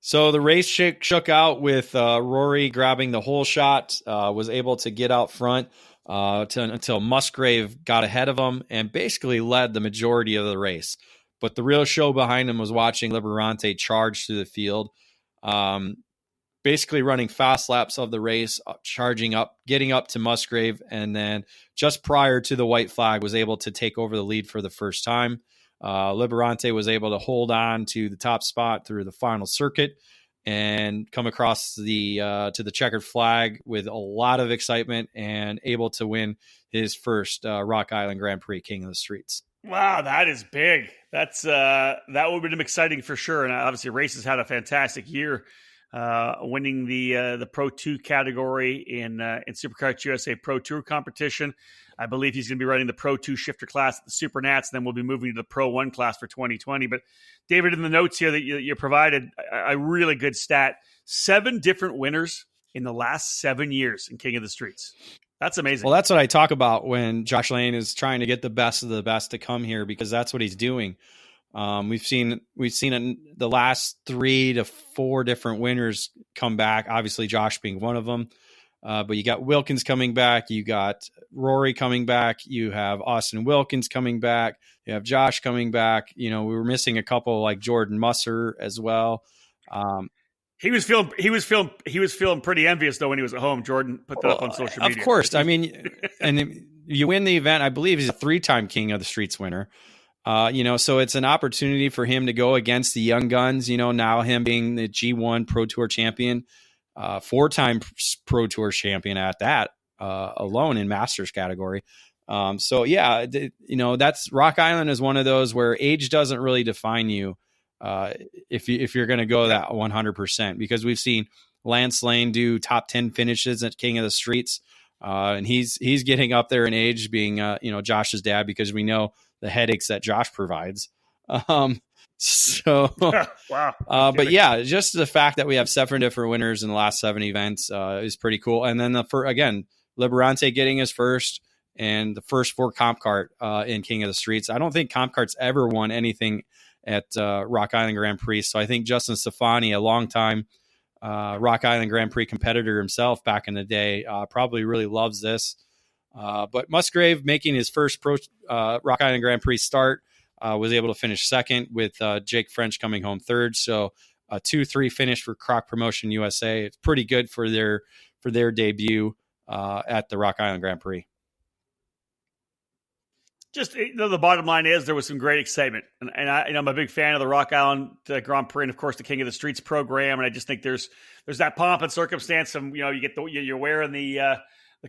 So the race shook out with Rory grabbing the whole shot, was able to get out front until Musgrave got ahead of him and basically led the majority of the race. But the real show behind him was watching Liberante charge through the field, basically running fast laps of the race, charging up, getting up to Musgrave, and then just prior to the white flag was able to take over the lead for the first time. Liberante was able to hold on to the top spot through the final circuit and come across to the checkered flag with a lot of excitement and able to win his first Rock Island Grand Prix King of the Streets. Wow, that is big. That would have been exciting for sure. And obviously, races had a fantastic year winning the Pro 2 category in Supercars USA Pro Tour competition. I believe he's going to be running the Pro 2 shifter class at the Super Nats, and then we'll be moving to the Pro 1 class for 2020. But David, in the notes here that you provided, a really good stat: 7 different winners in the last 7 years in King of the Streets. That's amazing. Well, that's what I talk about when Josh Lane is trying to get the best of the best to come here, because that's what he's doing. We've seen in the last 3 to 4 different winners come back. Obviously, Josh being one of them. But you got Wilkins coming back. You got Rory coming back. You have Austin Wilkins coming back. You have Josh coming back. We were missing a couple like Jordan Musser as well. He was feeling pretty envious though when he was at home. Jordan put that up on social media. Of course. I mean, and you win the event. I believe he's a 3-time King of the Streets winner. So it's an opportunity for him to go against the young guns. Now him being the G1 Pro Tour champion. 4-time Pro Tour champion at that alone in Masters category. That's Rock Island is one of those where age doesn't really define you if you're going to go that 100%, because we've seen Lance Lane do top 10 finishes at King of the Streets, and he's getting up there in age, being Josh's dad, because we know the headaches that Josh provides. Wow. But yeah, just the fact that we have 7 different winners in the last 7 events is pretty cool. And then Liberante getting his first, and the first 4 comp kart in King of the Streets. I don't think comp kart's ever won anything at Rock Island Grand Prix. So I think Justin Stefani, a longtime Rock Island Grand Prix competitor himself back in the day, probably really loves this. But Musgrave making his first Rock Island Grand Prix start, was able to finish second, with Jake French coming home third. So a 2-3 finish for Croc Promotion USA. It's pretty good for their debut at the Rock Island Grand Prix. Just the bottom line is there was some great excitement, and I'm a big fan of the Rock Island Grand Prix, and of course the King of the Streets program. And I just think there's that pomp and circumstance. And you get you're wearing the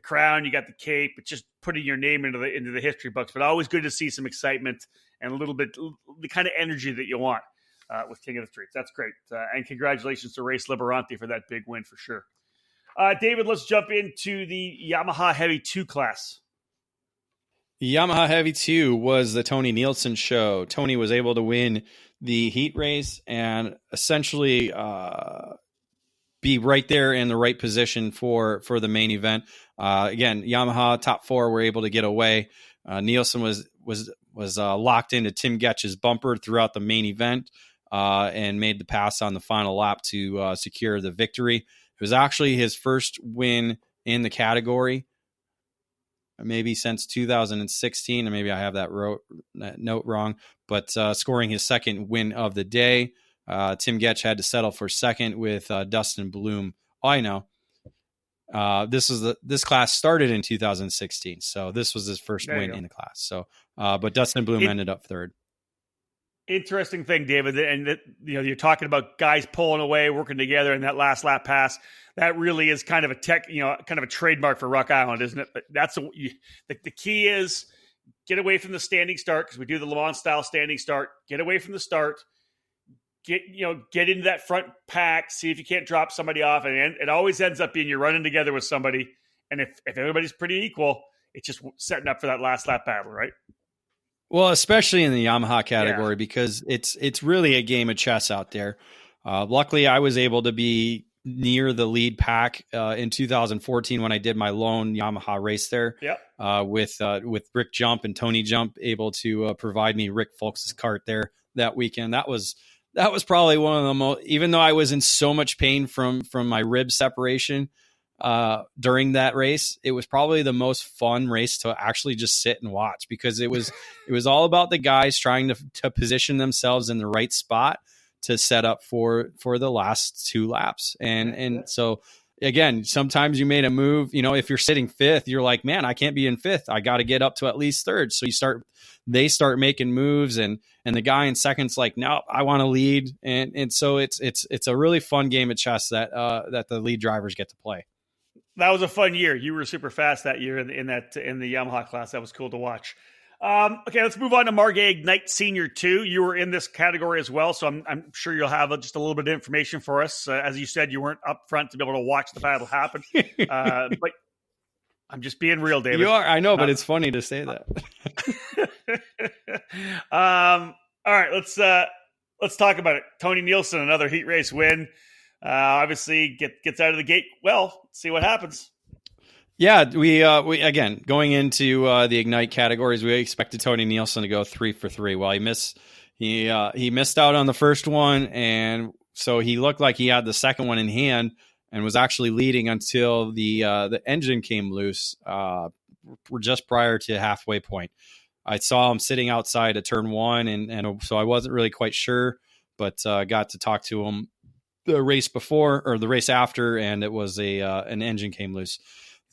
crown, you got the cape, it's just putting your name into the history books. But always good to see some excitement and a little bit the kind of energy that you want with King of the Streets. That's great, and congratulations to Race Liberanti for that big win for sure. David, let's jump into the Yamaha Heavy 2 class. Yamaha Heavy 2 was the Tony Nielsen show. Tony was able to win the heat race and essentially be right there in the right position for the main event. Again, Yamaha top 4 were able to get away. Nielsen was locked into Tim Getch's bumper throughout the main event and made the pass on the final lap to secure the victory. It was actually his first win in the category, maybe since 2016, and maybe I have that note wrong, but scoring his second win of the day. Tim Getch had to settle for second with Dustin Bloom. I know. This class started in 2016, so this was his first win in the class. So, but Dustin Bloom ended up third. Interesting thing, David, and you're talking about guys pulling away, working together in that last lap pass. That really is kind of a kind of a trademark for Rock Island, isn't it? But that's the key is get away from the standing start, because we do the Le Mans style standing start. Get away from the start. Get into that front pack. See if you can't drop somebody off, and it always ends up being you're running together with somebody. And if everybody's pretty equal, it's just setting up for that last lap battle, right? Well, especially in the Yamaha category, because it's really a game of chess out there. Luckily, I was able to be near the lead pack in 2014 when I did my lone Yamaha race there. With Rick Jump and Tony Jump able to provide me Rick Folks' cart there that weekend. That was probably one of the most, even though I was in so much pain from my rib separation during that race, it was probably the most fun race to actually just sit and watch, because it was all about the guys trying to position themselves in the right spot to set up for the last 2 laps. And so again, sometimes you made a move, if you're sitting 5th, you're like, man, I can't be in 5th. I got to get up to at least 3rd. So they start making moves, and the guy in 2nd's like, no, I want to lead. And so it's a really fun game of chess that the lead drivers get to play. That was a fun year. You were super fast that year in the Yamaha class. That was cool to watch. Okay, let's move on to Margay Ignite Senior 2. You were in this category as well, so I'm sure you'll have just a little bit of information for us. As you said, you weren't up front to be able to watch the battle happen. But I'm just being real, David. You are, I know, but it's funny to say that. All right, let's talk about it. Tony Nielsen, another heat race win. Obviously gets out of the gate well. Let's see what happens. Yeah, we again going into the Ignite categories, we expected Tony Nielsen to go 3 for 3. Well, he missed out on the first one, and so he looked like he had the second one in hand and was actually leading until the engine came loose just prior to halfway point. I saw him sitting outside at turn 1, and so I wasn't really quite sure, but got to talk to him the race before or the race after, and it was an engine came loose.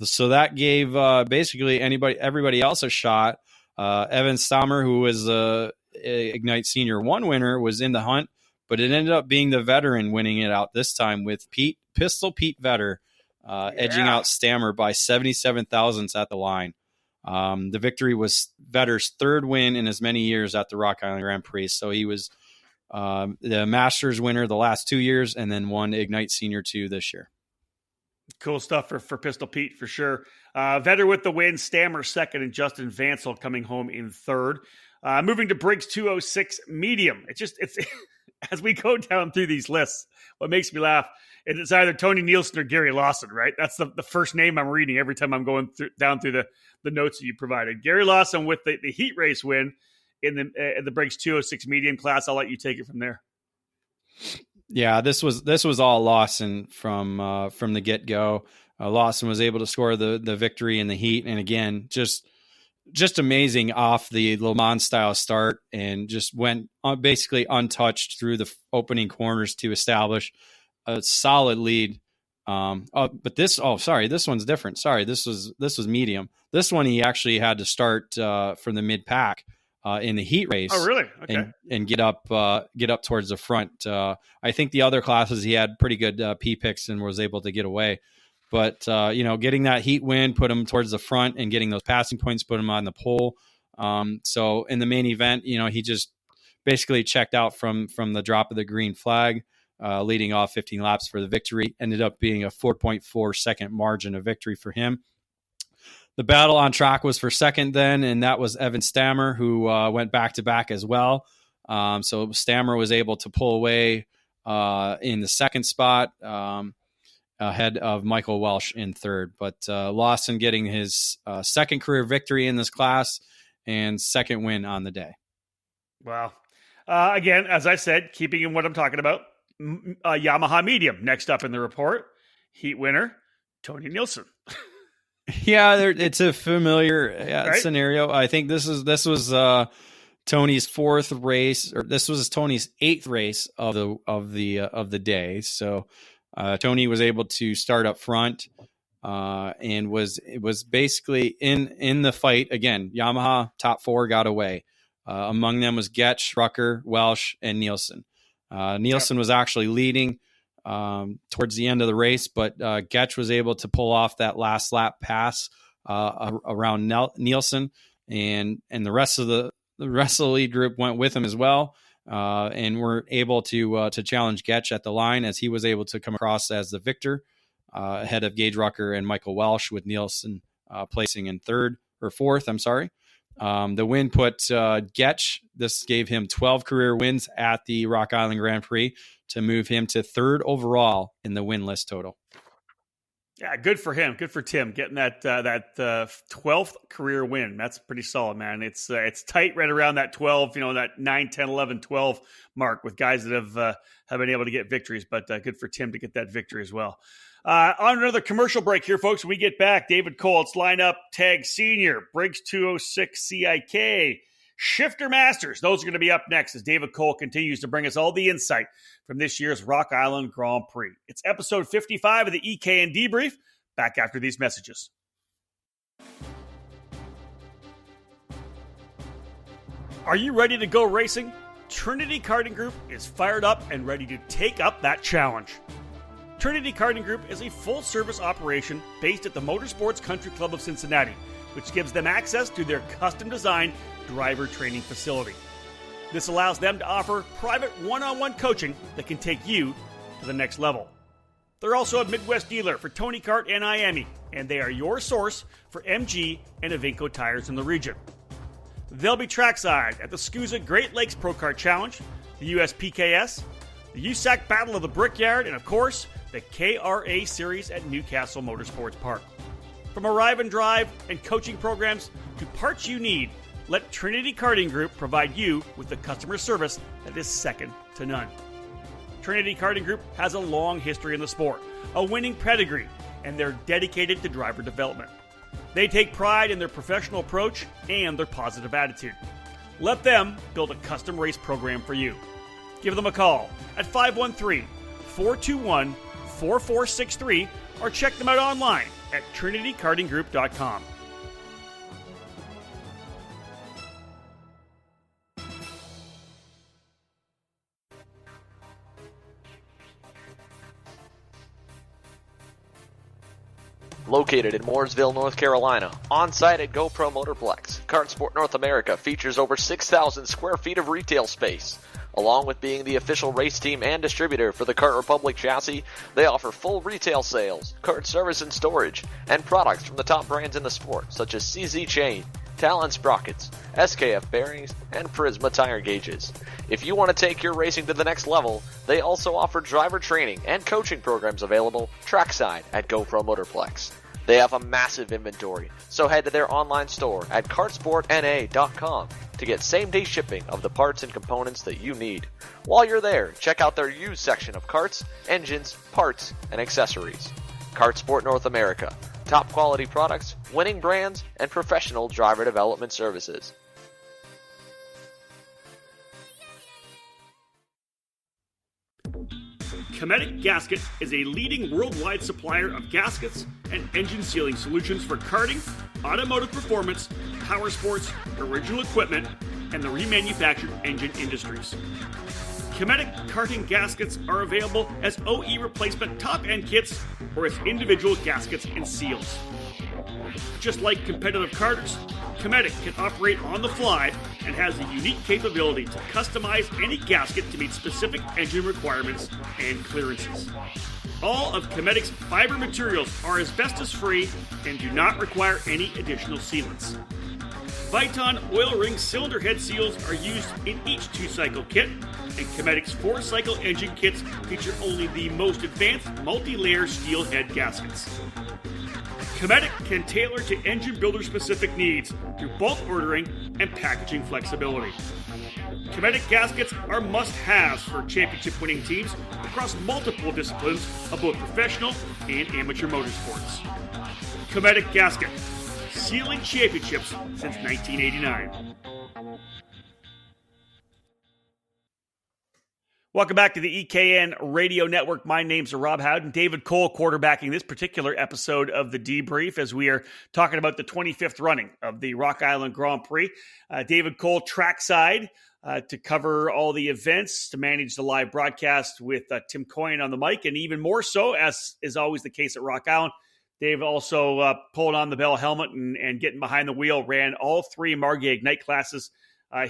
So that gave basically everybody else a shot. Evan Stammer, who was a Ignite Senior 1 winner, was in the hunt, but it ended up being the veteran winning it out this time with Pistol Pete Vetter edging out Stammer by 77 thousandths at the line. The victory was Vetter's third win in as many years at the Rock Island Grand Prix. So he was the Masters winner the last 2 years and then won Ignite Senior 2 this year. Cool stuff for Pistol Pete for sure. Vetter with the win, Stammer second, and Justin Vansel coming home in third. Moving to Briggs 206 medium. It's as we go down through these lists, what makes me laugh, it's either Tony Nielsen or Gary Lawson, right? That's the first name I'm reading every time I'm going down through the notes that you provided. Gary Lawson with the heat race win in the Briggs 206 medium class. I'll let you take it from there. Yeah, this was all Lawson from the get-go. Lawson was able to score the victory in the heat, and again, just amazing off the Le Mans style start, and just went basically untouched through the opening corners to establish a solid lead. But this one's different. Sorry, this was medium. This one he actually had to start from the mid pack. In the heat race. Oh, really? Okay. And get up towards the front. I think the other classes he had pretty good P picks and was able to get away. But getting that heat win put him towards the front, and getting those passing points put him on the pole. So in the main event, he just basically checked out from the drop of the green flag, leading off 15 laps for the victory. Ended up being a 4.4 second margin of victory for him. The battle on track was for second then, and that was Evan Stammer, who went back-to-back as well. So Stammer was able to pull away in the second spot ahead of Michael Welsh in third. But Lawson getting his second career victory in this class and second win on the day. Wow. Again, as I said, keeping in what I'm talking about, Yamaha medium next up in the report. Heat winner, Tony Nielsen. Yeah, it's a familiar right? scenario. I think this was Tony's fourth race, or this was Tony's eighth race of the day. So Tony was able to start up front and was basically in the fight again. Yamaha top four got away. Among them was Getch, Rucker, Welsh, and Nielsen. Nielsen was actually leading towards the end of the race, but Getch was able to pull off that last lap pass around Nielsen, and the rest of the lead group went with him as well, and were able to challenge Getch at the line, as he was able to come across as the victor ahead of Gage Rucker and Michael Welsh, with Nielsen placing in fourth. I'm sorry. The win put Getch. This gave him 12 career wins at the Rock Island Grand Prix, to move him to third overall in the win list total. Yeah, good for him. Good for Tim getting that 12th career win. That's pretty solid, man. It's tight right around that 12, that 9, 10, 11, 12 mark with guys that have been able to get victories, but good for Tim to get that victory as well. On another commercial break here, folks. When we get back, David Cole, it's lineup tag senior, Briggs 206 CIK, Shifter Masters. Those are going to be up next as David Cole continues to bring us all the insight from this year's Rock Island Grand Prix. It's episode 55 of the EKN Debrief. Back after these messages. Are you ready to go racing? Trinity Karting Group is fired up and ready to take up that challenge. Trinity Karting Group is a full-service operation based at the Motorsports Country Club of Cincinnati, which gives them access to their custom-designed driver training facility. This allows them to offer private one-on-one coaching that can take you to the next level. They're also a Midwest dealer for Tony Kart and IAME, and they are your source for MG and Iveco tires in the region. They'll be trackside at the SCUSA Great Lakes Pro Kart Challenge, the USPKS, the USAC Battle of the Brickyard, and of course, the KRA Series at Newcastle Motorsports Park. From arrive and drive and coaching programs to parts you need, let Trinity Karting Group provide you with the customer service that is second to none. Trinity Karting Group has a long history in the sport, a winning pedigree, and they're dedicated to driver development. They take pride in their professional approach and their positive attitude. Let them build a custom race program for you. Give them a call at 513-421-4463 or check them out online at trinitykartinggroup.com. Located in Mooresville, North Carolina, on-site at GoPro Motorplex, Kart Sport North America features over 6,000 square feet of retail space. Along with being the official race team and distributor for the Kart Republic chassis, they offer full retail sales, kart service and storage, and products from the top brands in the sport, such as CZ Chain, Talon Sprockets, SKF bearings, and Prisma tire gauges. If you want to take your racing to the next level, they also offer driver training and coaching programs available trackside at GoPro Motorplex. They have a massive inventory, so head to their online store at kartsportna.com to get same-day shipping of the parts and components that you need. While you're there, check out their used section of karts, engines, parts, and accessories. Kart Sport North America. Top quality products, winning brands, and professional driver development services. Cometic Gasket is a leading worldwide supplier of gaskets and engine sealing solutions for karting, automotive performance, power sports, original equipment, and the remanufactured engine industries. Cometic karting gaskets are available as OE replacement top-end kits or as individual gaskets and seals. Just like competitive karters, Cometic can operate on the fly and has a unique capability to customize any gasket to meet specific engine requirements and clearances. All of Cometic's fiber materials are asbestos-free and do not require any additional sealants. Viton oil ring cylinder head seals are used in each 2-cycle kit, and Cometic's 4-cycle engine kits feature only the most advanced multi-layer steel head gaskets. Cometic can tailor to engine builder-specific needs through bulk ordering and packaging flexibility. Cometic gaskets are must-haves for championship-winning teams across multiple disciplines of both professional and amateur motorsports. Cometic Gasket, sealing championships since 1989. Welcome back to the EKN Radio Network. My name's Rob Howden. David Cole quarterbacking this particular episode of the Debrief as we are talking about the 25th running of the Rock Island Grand Prix. David Cole trackside to cover all the events, to manage the live broadcast with Tim Coyne on the mic, and even more so, as is always the case at Rock Island, Dave also pulled on the Bell helmet and getting behind the wheel, ran all 3 Margay Ignite classes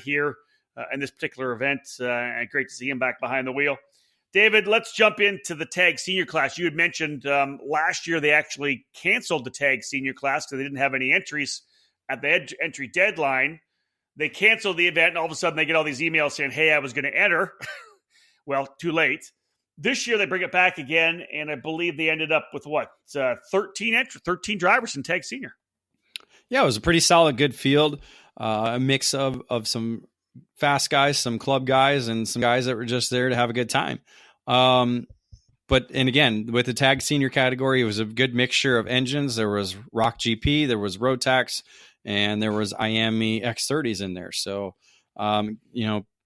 here in this particular event, and great to see him back behind the wheel. David, let's jump into the tag senior class. You had mentioned last year they actually canceled the tag senior class because they didn't have any entries at the entry deadline. They canceled the event, and all of a sudden they get all these emails saying, hey, I was going to enter. Well, too late. This year they bring it back again, and I believe they ended up with 13 drivers in tag senior. Yeah, it was a pretty solid, good field, a mix of some fast guys, some club guys, and some guys that were just there to have a good time. And again, with the tag senior category, it was a good mixture of engines. There was Rock GP, there was Rotax, and there was IAME X30s in there. So,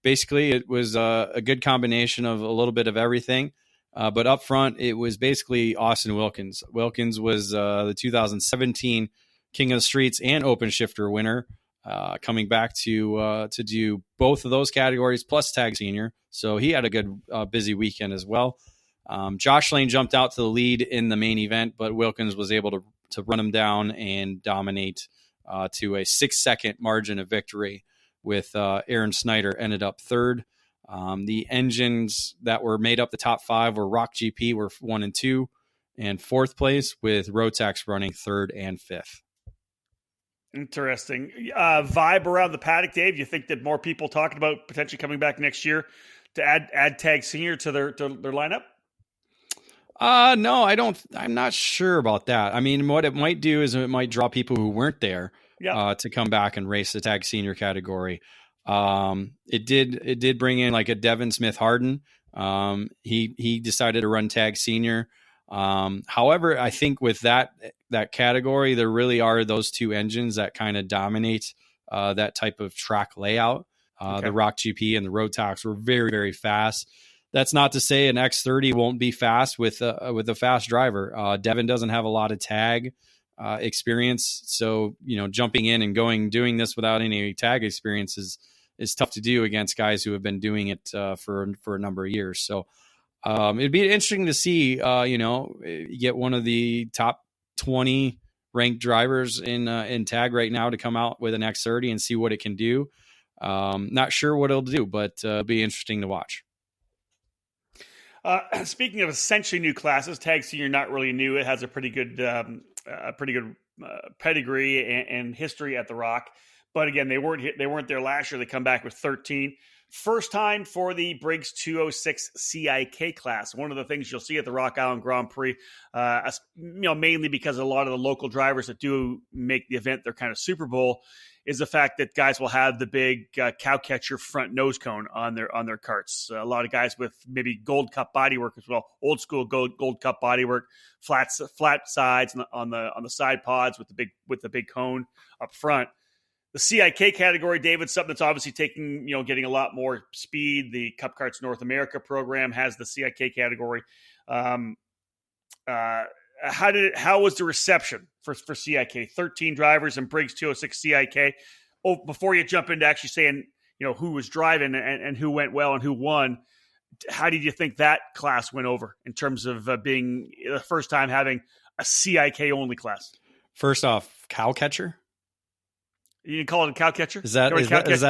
basically it was a good combination of a little bit of everything. But up front, it was basically Austin Wilkins. Wilkins was the 2017 King of the Streets and Open Shifter winner. Coming back to do both of those categories plus tag senior. So he had a good busy weekend as well. Josh Lane jumped out to the lead in the main event, but Wilkins was able to run him down and dominate to a 6-second margin of victory. with Aaron Snyder ended up third. The engines that were made up the top 5 were Rock GP were 1 and 2, and 4th place, with Rotax running 3rd and 5th. Interesting. Vibe around the paddock, Dave. You think that more people talking about potentially coming back next year to add Tag Senior to their lineup? No, I don't. I'm not sure about that. I mean, what it might do is it might draw people who weren't there to come back and race the Tag Senior category. It did bring in like a Devin Smith Harden. He decided to run Tag Senior. However, I think with that category, there really are those 2 engines that kind of dominate that type of track layout. The Rock GP and the Rotax were very, very fast. That's not to say an X30 won't be fast with a fast driver. Devin doesn't have a lot of tag experience, so jumping in and doing this without any tag experience is tough to do against guys who have been doing it for a number of years. So it'd be interesting to see, you get one of the top 20 ranked drivers in tag right now to come out with an X30 and see what it can do. Not sure what it'll do, but it'll be interesting to watch. Speaking of essentially new classes, Tag Senior not really new. It has a pretty good pedigree and history at the Rock. But again, they weren't there last year. They come back with 13. First time for the Briggs 206 CIK class. One of the things you'll see at the Rock Island Grand Prix, mainly because a lot of the local drivers that do make the event their kind of Super Bowl, is the fact that guys will have the big cow catcher front nose cone on their karts. A lot of guys with maybe Gold Cup bodywork as well, old school Gold Cup bodywork, flat sides on the side pods with the big cone up front. The CIK category, David, something that's obviously getting a lot more speed. The Cup Karts North America program has the CIK category. How was the reception for CIK? 13 drivers in Briggs 206 CIK. Oh, before you jump into actually saying who was driving and who went well and who won, how did you think that class went over in terms of being the first time having a CIK only class? First off, cow catcher. You can call it a cow catcher? Is that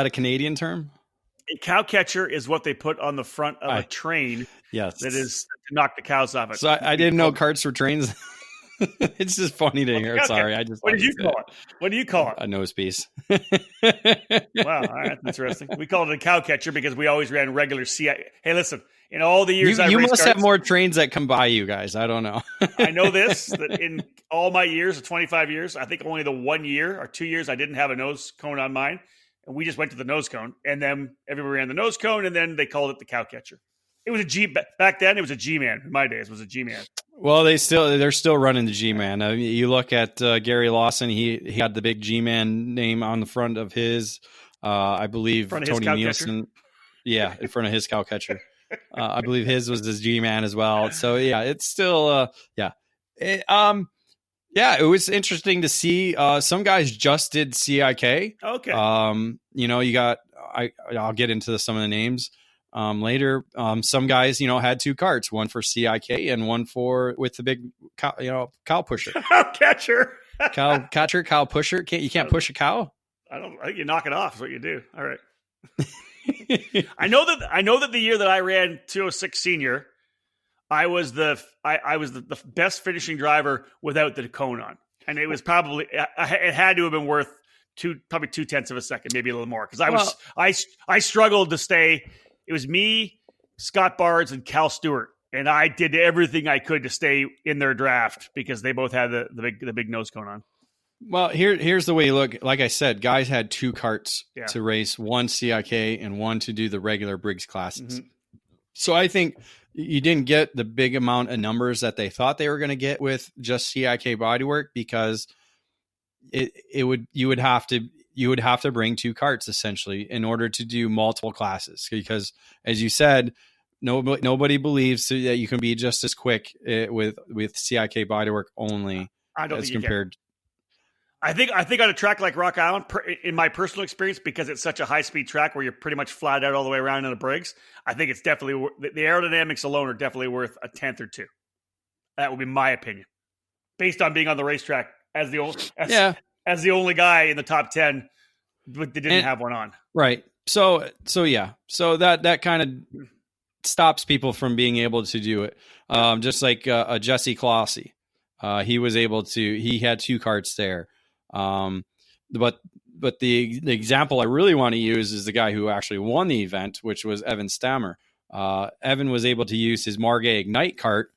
a Canadian term? A cow catcher is what they put on the front of a train. Yes. That is to knock the cows off it. So I didn't know carts were trains. It's just funny to hear. Sorry. What did you call it? What do you call it? A nose piece. Wow. All right. That's interesting. We called it a cow catcher because we always ran regular CI. Hey, listen, in all the years you must have more trains that come by you guys. I don't know. I know this, that in all my years of 25 years, I think only the 1 year or 2 years I didn't have a nose cone on mine. And we just went to the nose cone. And then everybody ran the nose cone, and then they called it the cow catcher. It was a G back then. It was a G-man. In my days, it was a G-man. Well, they're still running the G-man. I mean, you look at Gary Lawson. He had the big G-man name on the front of his. I believe Tony Nielsen. Yeah, in front of his cow catcher. I believe his was his G-man as well. So yeah, it's still It was interesting to see. Some guys just did CIK. Okay. You got. I'll get into some of the names later. Some guys, had 2 carts, one for CIK and one with the big cow pusher. Cow catcher. Cow catcher, cow pusher. You can't push a cow. I think you knock it off is what you do. All right. I know that the year that I ran 206 Senior, I was the best finishing driver without the cone on, and it was probably it had to have been worth probably 0.2 of a second, maybe a little more, because I struggled to stay. It was me, Scott Bards, and Cal Stewart, and I did everything I could to stay in their draft because they both had the big nose cone on. Well, here's the way you look. Like I said, guys had 2 carts to race, one CIK and one to do the regular Briggs classes. Mm-hmm. So I think you didn't get the big amount of numbers that they thought they were going to get with just CIK bodywork, because you would have to bring 2 carts essentially in order to do multiple classes, because as you said, nobody believes that you can be just as quick with CIK bodywork only as compared. I think on a track like Rock Island, in my personal experience, because it's such a high-speed track where you're pretty much flat out all the way around in a Briggs, I think it's definitely the aerodynamics alone are definitely worth a 10th or 2. That would be my opinion, based on being on the racetrack as the only guy in the top 10 but they didn't have one on. Right. So yeah. So that kind of stops people from being able to do it. Just like a Jesse Clossy. He had 2 carts there. But the example I really want to use is the guy who actually won the event, which was Evan Stammer. Evan was able to use his Margay Ignite cart,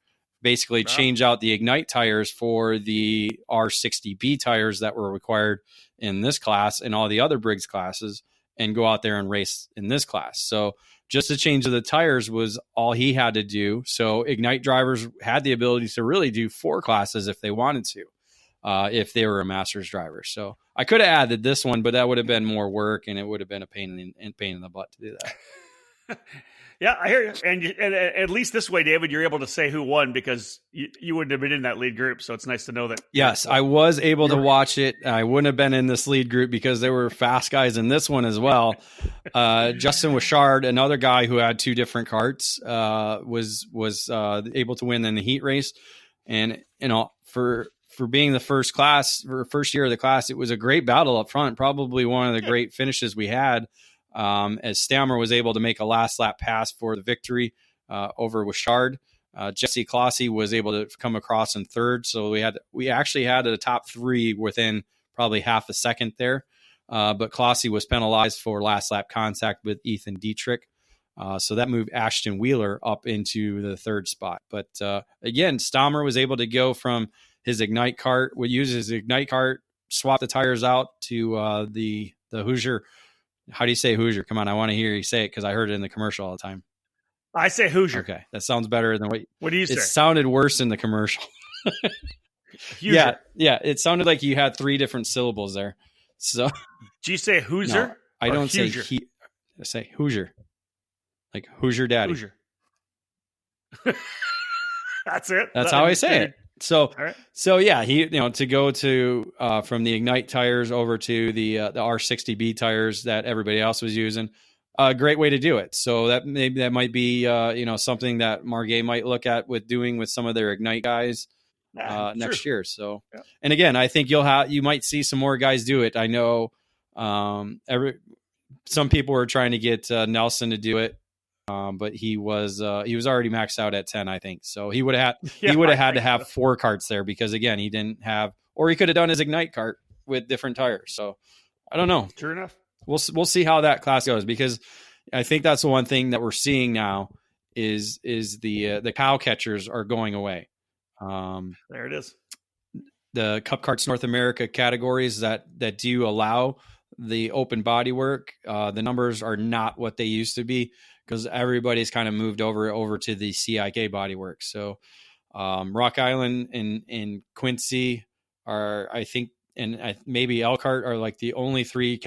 basically change out the Ignite tires for the R60B tires that were required in this class and all the other Briggs classes, and go out there and race in this class. So just the change of the tires was all he had to do. So Ignite drivers had the ability to really do 4 classes if they wanted to, if they were a Masters driver. So I could have added this one, but that would have been more work, and it would have been a pain in the butt to do that. Yeah, I hear you. And at least this way, David, you're able to say who won, because you wouldn't have been in that lead group. So it's nice to know that. Yes, I was able to watch it. I wouldn't have been in this lead group because there were fast guys in this one as well. Justin Wishard, another guy who had 2 different carts, was able to win in the heat race. And, for being the first year of the class, it was a great battle up front. Probably one of the great finishes we had. As Stammer was able to make a last lap pass for the victory over Wishard. Jesse Clossy was able to come across in third. So we actually had a top 3 within probably half a second there. But Clossy was penalized for last lap contact with Ethan Dietrich. So that moved Ashton Wheeler up into the 3rd spot. But again, Stammer was able to go from his Ignite cart, would use his Ignite cart, swap the tires out to the Hoosier. How do you say Hoosier? Come on, I want to hear you say it because I heard it in the commercial all the time. I say Hoosier. Okay, that sounds better than what do you say? It sounded worse in the commercial. Yeah, it sounded like you had 3 different syllables there. So, do you say Hoosier? No, I don't Hoosier? I say Hoosier, like Hoosier Daddy. Hoosier. That's it. That's how I say it. So, right. So yeah, to go to from the Ignite tires over to the R60B tires that everybody else was using, a great way to do it. So that might be something that Margay might look at with some of their Ignite guys next year. So, yeah. And again, I think you might see some more guys do it. I know some people were trying to get Nelson to do it. But he was already maxed out at 10, I think. So he would have had to have 4 carts there because again, he didn't have, or he could have done his Ignite cart with different tires. So I don't know. True enough. We'll see how that class goes, because I think that's the one thing that we're seeing now is the cow catchers are going away. There it is. The Cup Carts North America categories that do allow the open body work, the numbers are not what they used to be, because everybody's kind of moved over to the CIK bodywork. So Rock Island and Quincy are, I think, and maybe Elkhart are like the only 3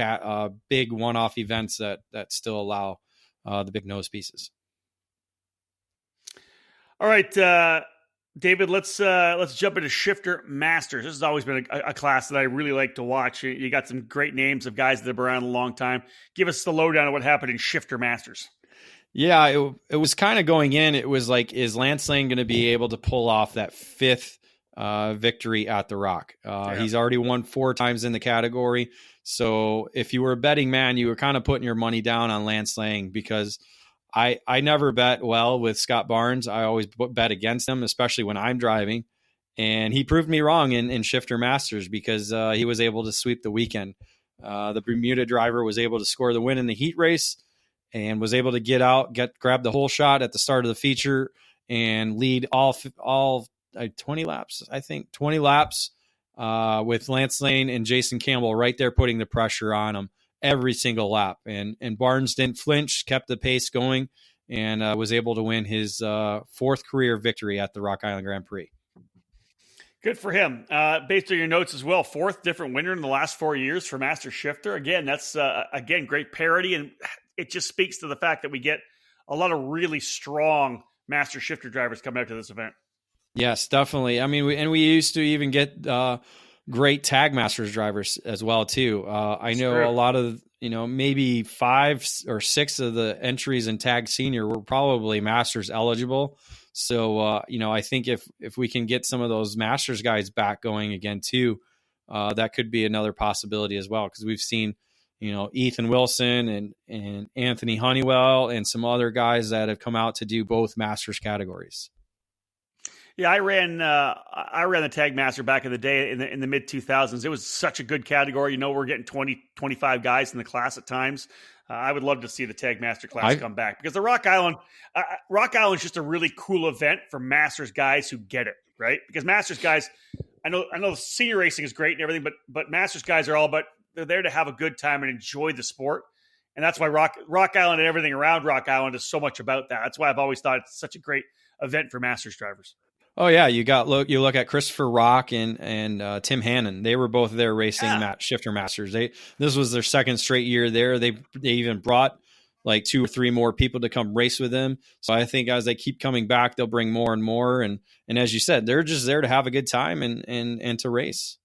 big one-off events that still allow the big nose pieces. All right, David, let's jump into Shifter Masters. This has always been a class that I really like to watch. You got some great names of guys that have been around a long time. Give us the lowdown of what happened in Shifter Masters. Yeah, it was kind of going in. It was like, is Lance Lane going to be able to pull off that 5th victory at the Rock? He's already won 4 times in the category. So if you were a betting man, you were kind of putting your money down on Lance Lane, because I never bet well with Scott Barnes. I always bet against him, especially when I'm driving. And he proved me wrong in Shifter Masters, because he was able to sweep the weekend. The Bermuda driver was able to score the win in the heat race, and was able to grab the whole shot at the start of the feature and lead all 20 laps, I think 20 laps with Lance Lane and Jason Campbell right there putting the pressure on him every single lap. And Barnes didn't flinch, kept the pace going, and was able to win his 4th career victory at the Rock Island Grand Prix. Good for him. Based on your notes as well, 4th different winner in the last 4 years for Master Shifter. Again, that's great parity, and it just speaks to the fact that we get a lot of really strong Master Shifter drivers coming out to this event. Yes, definitely. I mean, we used to even get great Tag Masters drivers as well too. I know a lot of, maybe 5 or 6 of the entries in Tag Senior were probably Masters eligible. So, I think if we can get some of those Masters guys back going again too, that could be another possibility as well. Because we've seen, Ethan Wilson and Anthony Honeywell and some other guys that have come out to do both Masters categories. Yeah, I ran the Tag Master back in the day in the mid 2000s. It was such a good category. We're getting 20, 25 guys in the class at times. I would love to see the Tag Master class come back, because the Rock Island is just a really cool event for Masters guys who get it, right? Because Masters guys, I know senior racing is great and everything, but Masters guys are all about, they're there to have a good time and enjoy the sport. And that's why Rock Island and everything around Rock Island is so much about that. That's why I've always thought it's such a great event for Masters drivers. Oh yeah, you look at Christopher Rock and Tim Hannon. They were both there racing shifter Masters. This was their second straight year there. They even brought like 2 or 3 more people to come race with them. So I think as they keep coming back, they'll bring more and more. And as you said, they're just there to have a good time and to race.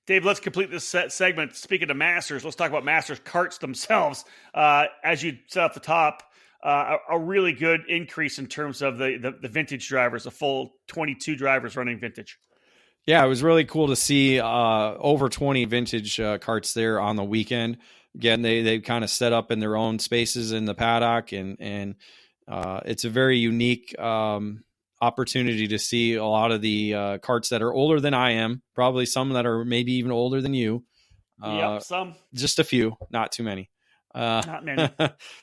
Dave, let's complete this segment. Speaking of Masters, let's talk about Masters carts themselves. As you said off the top, a really good increase in terms of the vintage drivers, a full 22 drivers running vintage. Yeah, it was really cool to see over 20 vintage carts there on the weekend. Again, they kind of set up in their own spaces in the paddock, and it's a very unique opportunity to see a lot of the carts that are older than I am, probably some that are maybe even older than you. Some. Just a few, not too many. Not many.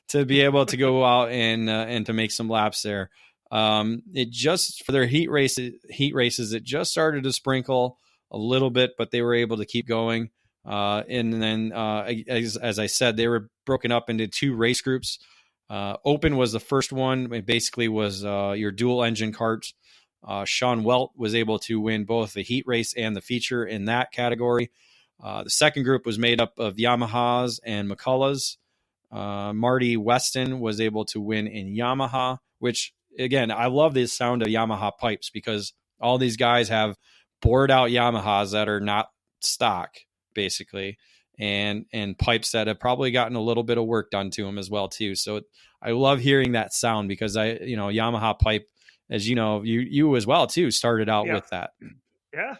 To be able to go out and to make some laps there. It just, for their heat races, it just started to sprinkle a little bit, but they were able to keep going. And then, as I said, they were broken up into 2 race groups. Open was the first one. It basically was your dual engine karts. Sean Welt was able to win both the heat race and the feature in that category. The second group was made up of Yamahas and McCulloughs. Marty Weston was able to win in Yamaha, which, again, I love the sound of Yamaha pipes, because all these guys have bored out Yamahas that are not stock, basically, and pipes that have probably gotten a little bit of work done to them as well, too. So I love hearing that sound, because Yamaha pipe, as you know, you as well, too, started out with that. Yeah.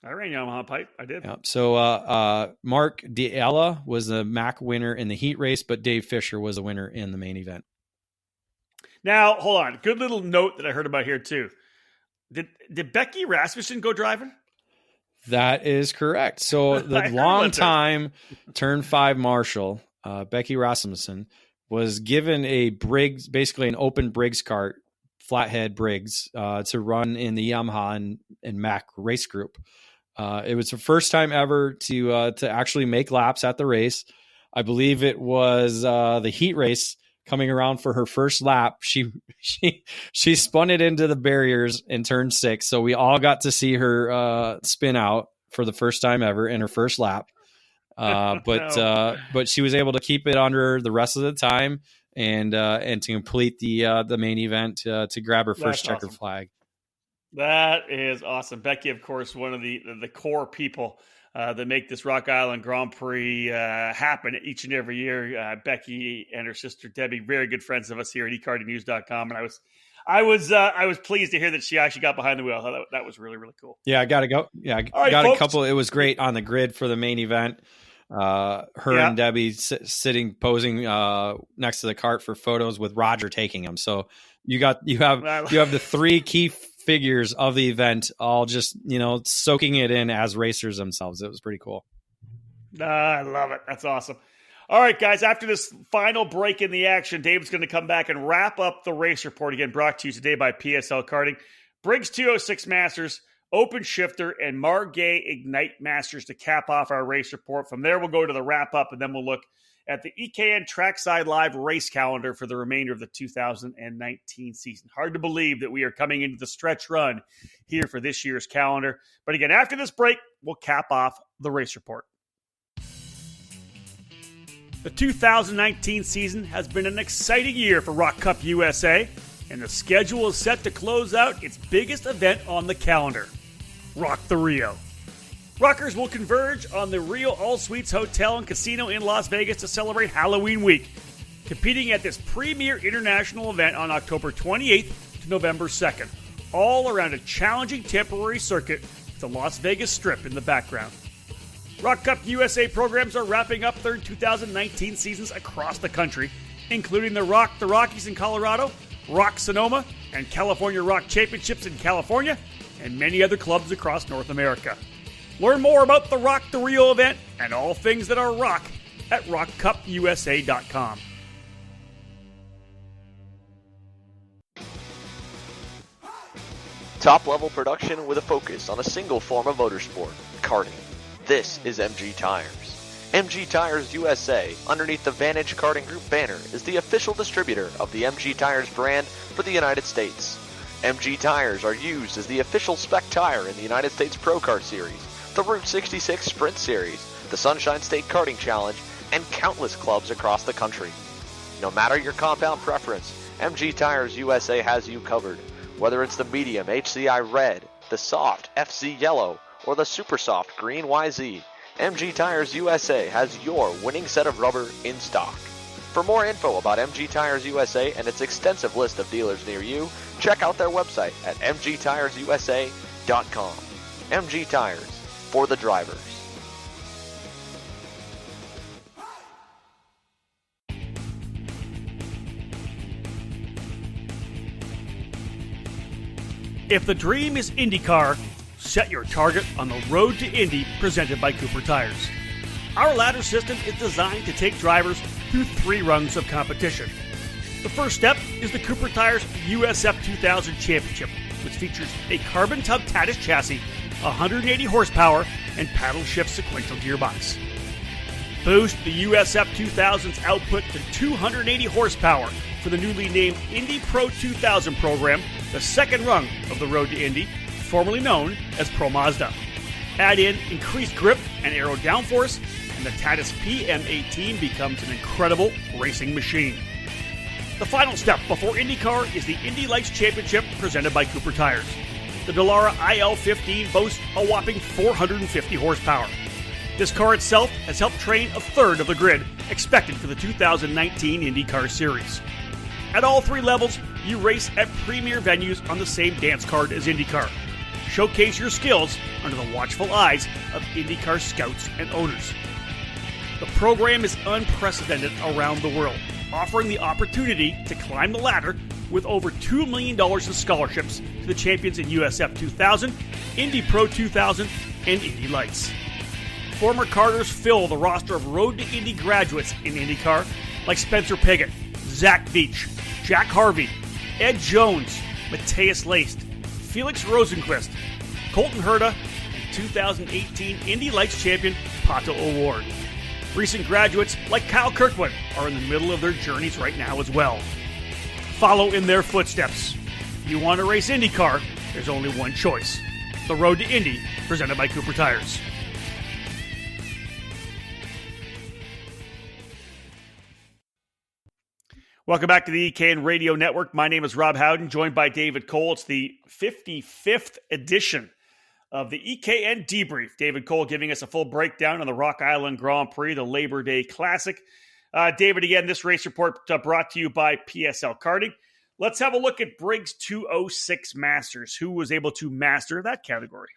I ran Yamaha pipe. I did. Yep. So Mark D'Ella was the MAC winner in the heat race, but Dave Fisher was the winner in the main event. Now, hold on. Good little note that I heard about here, too. Did Becky Rasmussen go driving? That is correct. So the long-time Turn 5 marshal, Becky Rasmussen, was given a Briggs, basically an open Briggs kart, flathead Briggs, to run in the Yamaha and MAC race group. It was her first time ever to actually make laps at the race. I believe it was the heat race coming around for her first lap. She spun it into the barriers in turn 6. So we all got to see her spin out for the first time ever in her first lap. But she was able to keep it under the rest of the time and to complete the main event to grab her first checkered flag. That is awesome. Becky, of course, one of the core people that make this Rock Island Grand Prix happen each and every year. Becky and her sister Debbie, very good friends of us here at eCardyNews.com, and I was pleased to hear that she actually got behind the wheel. That was really, really cool. Yeah, I got to go. Yeah, I got folks. A couple. It was great on the grid for the main event. And Debbie posing next to the cart for photos with Roger taking them. So you have the 3 key figures of the event all just soaking it in as racers themselves. It was pretty cool. I love it. That's awesome. All right, guys, after this final break in the action, David's going to come back and wrap up the race report, again brought to you today by PSL Karting, Briggs 206 Masters, Open Shifter, and Margay Ignite Masters to cap off our race report. From there, we'll go to the wrap-up, and then we'll look at the EKN Trackside Live race calendar for the remainder of the 2019 season. Hard to believe that we are coming into the stretch run here for this year's calendar. But again, after this break, we'll cap off the race report. The 2019 season has been an exciting year for Rock Cup USA, and the schedule is set to close out its biggest event on the calendar, Rock the Rio. Rockers will converge on the Rio All Suites Hotel and Casino in Las Vegas to celebrate Halloween week, competing at this premier international event on October 28th to November 2nd, all around a challenging temporary circuit with the Las Vegas Strip in the background. Rock Cup USA programs are wrapping up their 2019 seasons across the country, including the Rockies in Colorado, Rock Sonoma, and California Rock Championships in California, and many other clubs across North America. Learn more about the Rock the Rio event and all things that are rock at rockcupusa.com. Top-level production with a focus on a single form of motorsport, karting. This is MG Tires. MG Tires USA, underneath the Vantage Karting Group banner, is the official distributor of the MG Tires brand for the United States. MG Tires are used as the official spec tire in the United States Pro Kart Series, the Route 66 Sprint Series, the Sunshine State Karting Challenge, and countless clubs across the country. No matter your compound preference, MG Tires USA has you covered. Whether it's the medium HCI Red, the soft FC Yellow, or the super soft Green YZ, MG Tires USA has your winning set of rubber in stock. For more info about MG Tires USA and its extensive list of dealers near you, check out their website at mgtiresusa.com. MG Tires, for the drivers. If the dream is IndyCar, set your target on the road to Indy presented by Cooper Tires. Our ladder system is designed to take drivers through 3 rungs of competition. The first step is the Cooper Tires USF 2000 Championship, which features a carbon tub Tatis chassis, 180 horsepower, and paddle shift sequential gearbox. Boost the USF 2000's output to 280 horsepower for the newly named Indy Pro 2000 program, the second rung of the road to Indy, formerly known as Pro Mazda. Add in increased grip and aero downforce, and the Tatis PM18 becomes an incredible racing machine. The final step before IndyCar is the Indy Lights Championship presented by Cooper Tires. The Dallara IL-15 boasts a whopping 450 horsepower. This car itself has helped train a third of the grid expected for the 2019 IndyCar Series. At all 3 levels, you race at premier venues on the same dance card as IndyCar. Showcase your skills under the watchful eyes of IndyCar scouts and owners. The program is unprecedented around the world, offering the opportunity to climb the ladder with over $2 million in scholarships to the champions in USF 2000, Indy Pro 2000, and Indy Lights. Former karters fill the roster of Road to Indy graduates in IndyCar like Spencer Piggott, Zach Veach, Jack Harvey, Ed Jones, Matthias Laced, Felix Rosenquist, Colton Herta, and 2018 Indy Lights champion Pato O'Ward. Recent graduates like Kyle Kirkwood are in the middle of their journeys right now as well. Follow in their footsteps. If you want to race IndyCar, there's only one choice. The Road to Indy, presented by Cooper Tires. Welcome back to the EKN Radio Network. My name is Rob Howden, joined by David Cole. It's the 55th edition of the EKN Debrief. David Cole giving us a full breakdown on the Rock Island Grand Prix, the Labor Day Classic. David, again, this race report brought to you by PSL Karting. Let's have a look at Briggs 206 Masters. Who was able to master that category?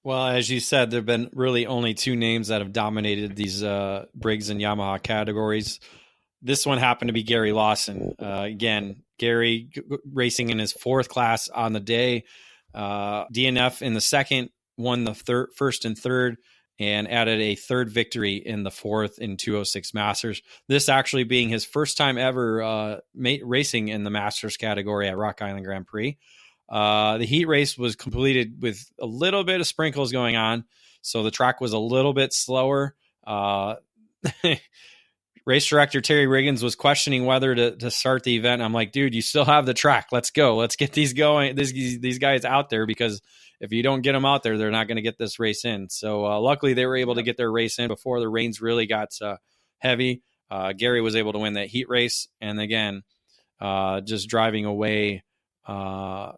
Well, as you said, there have been really only 2 names that have dominated these Briggs and Yamaha categories. This one happened to be Gary Lawson. Again, Gary racing in his 4th class on the day. DNF in the second, won the first and third, and added a third victory in the 4th in 206 Masters. This actually being his first time ever racing in the Masters category at Rock Island Grand Prix. The heat race was completed with a little bit of sprinkles going on, so the track was a little bit slower. Race director Terry Riggins was questioning whether to start the event. I'm like, dude, you still have the track. Let's go. Let's get these going. These guys out there, because if you don't get them out there, they're not going to get this race in. So luckily they were able to get their race in before the rains really got heavy. Gary was able to win that heat race. And again, just driving away in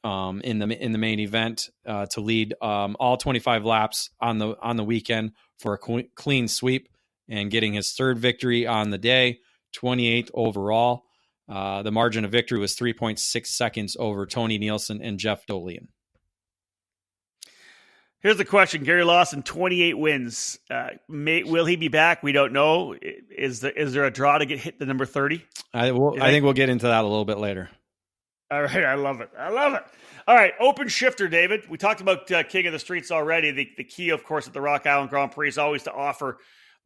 the main event to lead all 25 laps on the weekend for a clean sweep, and getting his 3rd victory on the day, 28th overall. The margin of victory was 3.6 seconds over Tony Nielsen and Jeff Dolian. Here's the question: Gary Lawson, 28 wins. Will he be back? We don't know. Is there a draw to get hit the number 30? I think we'll get into that a little bit later. All right, I love it. All right, open shifter, David. We talked about King of the Streets already. The key, of course, at the Rock Island Grand Prix is always to offer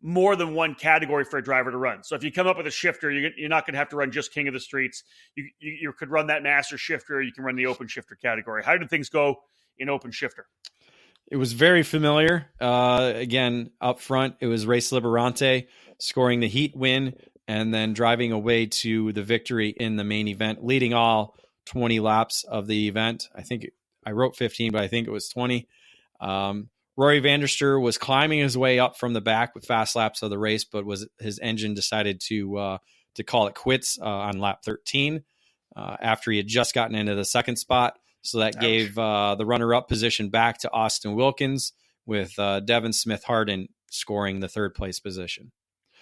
more than one category for a driver to run. So if you come up with a shifter, you're not going to have to run just King of the Streets. You could run that master shifter, or you can run the open shifter category. How did things go in open shifter? It was very familiar. Again, up front, it was Race Liberante scoring the heat win and then driving away to the victory in the main event, leading all 20 laps of the event. I think I wrote 15, but I think it was 20. Rory Vanderster was climbing his way up from the back with fast laps of the race, but his engine decided to call it quits on lap 13 after he had just gotten into the second spot. So that gave the runner-up position back to Austin Wilkins, with Devin Smith-Harden scoring the third place position.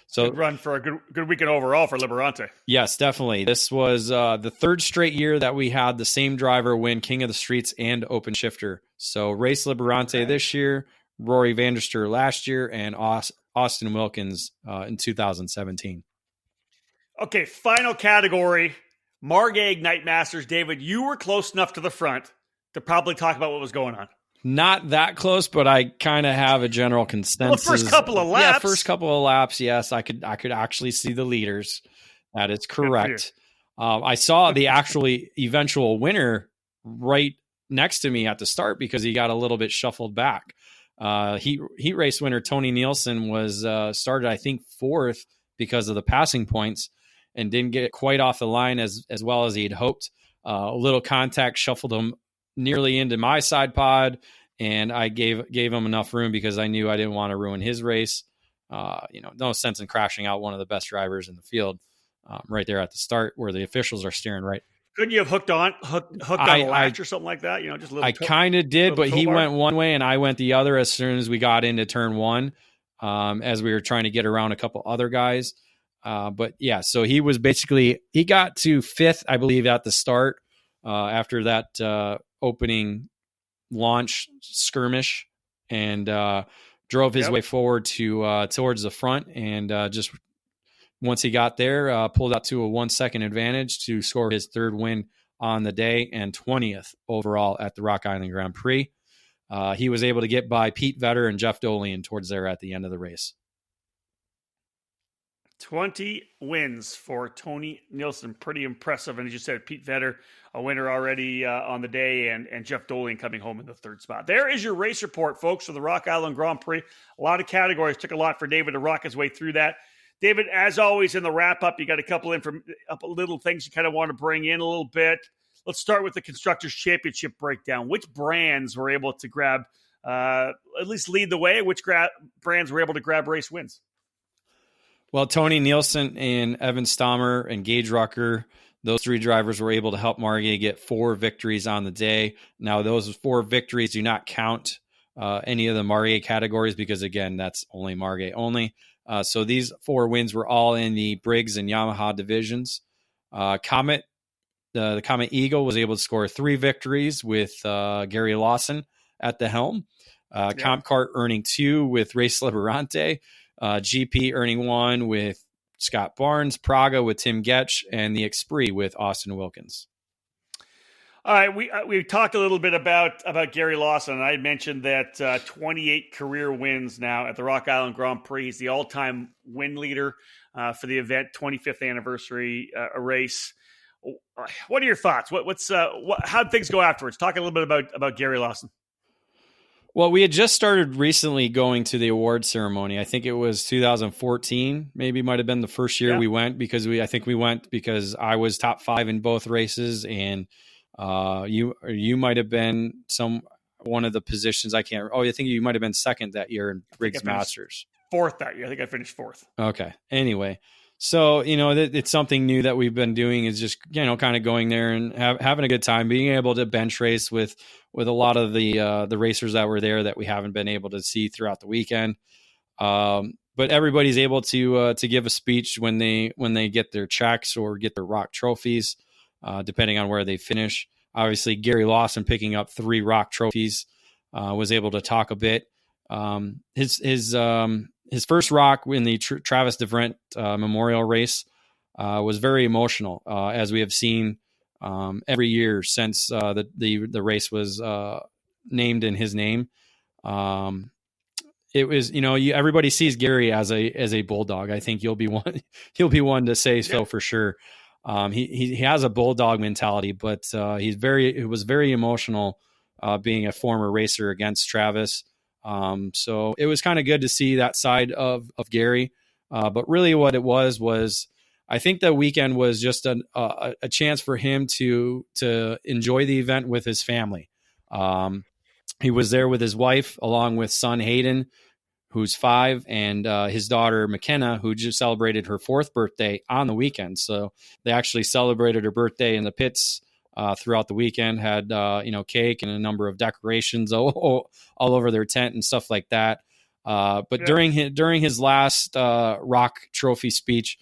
So good run for a good weekend overall for Liberante. Yes, definitely. This was the third straight year that we had the same driver win King of the Streets and Open Shifter. So Race Liberante this year, Rory Vanderster last year, and Austin Wilkins in 2017. Okay, final category. Margay Ignite Masters. David, you were close enough to the front to probably talk about what was going on. Not that close, but I kind of have a general consensus. Well, first couple of laps. Yeah, first couple of laps. Yes, I could actually see the leaders. That is correct. I saw the eventual winner right next to me at the start because he got a little bit shuffled back. Heat race winner Tony Nielsen was started, I think, fourth because of the passing points, and didn't get quite off the line as well as he had hoped. A little contact shuffled him nearly into my side pod, and I gave him enough room because I knew I didn't want to ruin his race. No sense in crashing out one of the best drivers in the field right there at the start where the officials are steering right. Couldn't you have hooked on a latch or something like that? Just a little. I kind of did, but he went one way and I went the other as soon as we got into turn one, as we were trying to get around a couple other guys. But yeah, so he got to fifth, I believe, at the start after that opening launch skirmish, and drove his way forward to towards the front, and just once he got there, pulled out to a 1 second advantage to score his third win on the day and 20th overall at the Rock Island Grand Prix. He was able to get by Pete Vedder and Jeff Dolian towards there at the end of the race. 20 wins for Tony Nielsen. Pretty impressive. And as you said, Pete Vedder, a winner already on the day, and Jeff Dolian coming home in the third spot. There is your race report, folks, for the Rock Island Grand Prix. A lot of categories. Took a lot for David to rock his way through that. David, as always, in the wrap-up, you got a couple little things you kind of want to bring in a little bit. Let's start with the Constructors' Championship breakdown. Which brands were able to grab, at least lead the way? Which brands were able to grab race wins? Well, Tony Nielsen and Evan Stammer and Gage Rucker, those three drivers were able to help Margay get 4 victories on the day. Now, those 4 victories do not count any of the Margay categories because, again, that's only Margay only. So these 4 wins were all in the Briggs and Yamaha divisions. Comet, the Comet Eagle was able to score 3 victories with Gary Lawson at the helm. Comp Kart earning 2 with Race Liberante. GP earning 1 with Scott Barnes, Praga with Tim Getch, and the Esprit with Austin Wilkins. All right, we talked a little bit about Gary Lawson, and I mentioned that 28 career wins now at the Rock Island Grand Prix. He's the all-time win leader for the event, 25th anniversary race. What are your thoughts? How'd things go afterwards? Talk a little bit about Gary Lawson. Well, we had just started recently going to the award ceremony. I think it was 2014, maybe might have been the first year we went because because I was top 5 in both races, and you might have been one of the positions I can't. Oh, I think you might have been second that year in Briggs Masters. 4th that year. I think I finished 4th. Okay. Anyway, so it's something new that we've been doing is just kind of going there and having a good time, being able to bench race with a lot of the racers that were there that we haven't been able to see throughout the weekend. But everybody's able to give a speech when they get their checks or get their rock trophies, depending on where they finish. Obviously, Gary Lawson picking up 3 rock trophies was able to talk a bit. His first rock in the Travis DeVrent Memorial Race was very emotional, as we have seen every year since the race was named in his name. It was, everybody sees Gary as a bulldog. I think you'll be one to say so for sure. He has a bulldog mentality, but it was very emotional being a former racer against Travis. So it was kind of good to see that side of Gary. But really what it was I think the weekend was just a chance for him to enjoy the event with his family. He was there with his wife, along with son Hayden, who's 5, and his daughter McKenna, who just celebrated her 4th birthday on the weekend. So they actually celebrated her birthday in the pits throughout the weekend, had cake and a number of decorations all over their tent and stuff like that. But during his last Rock Trophy speech,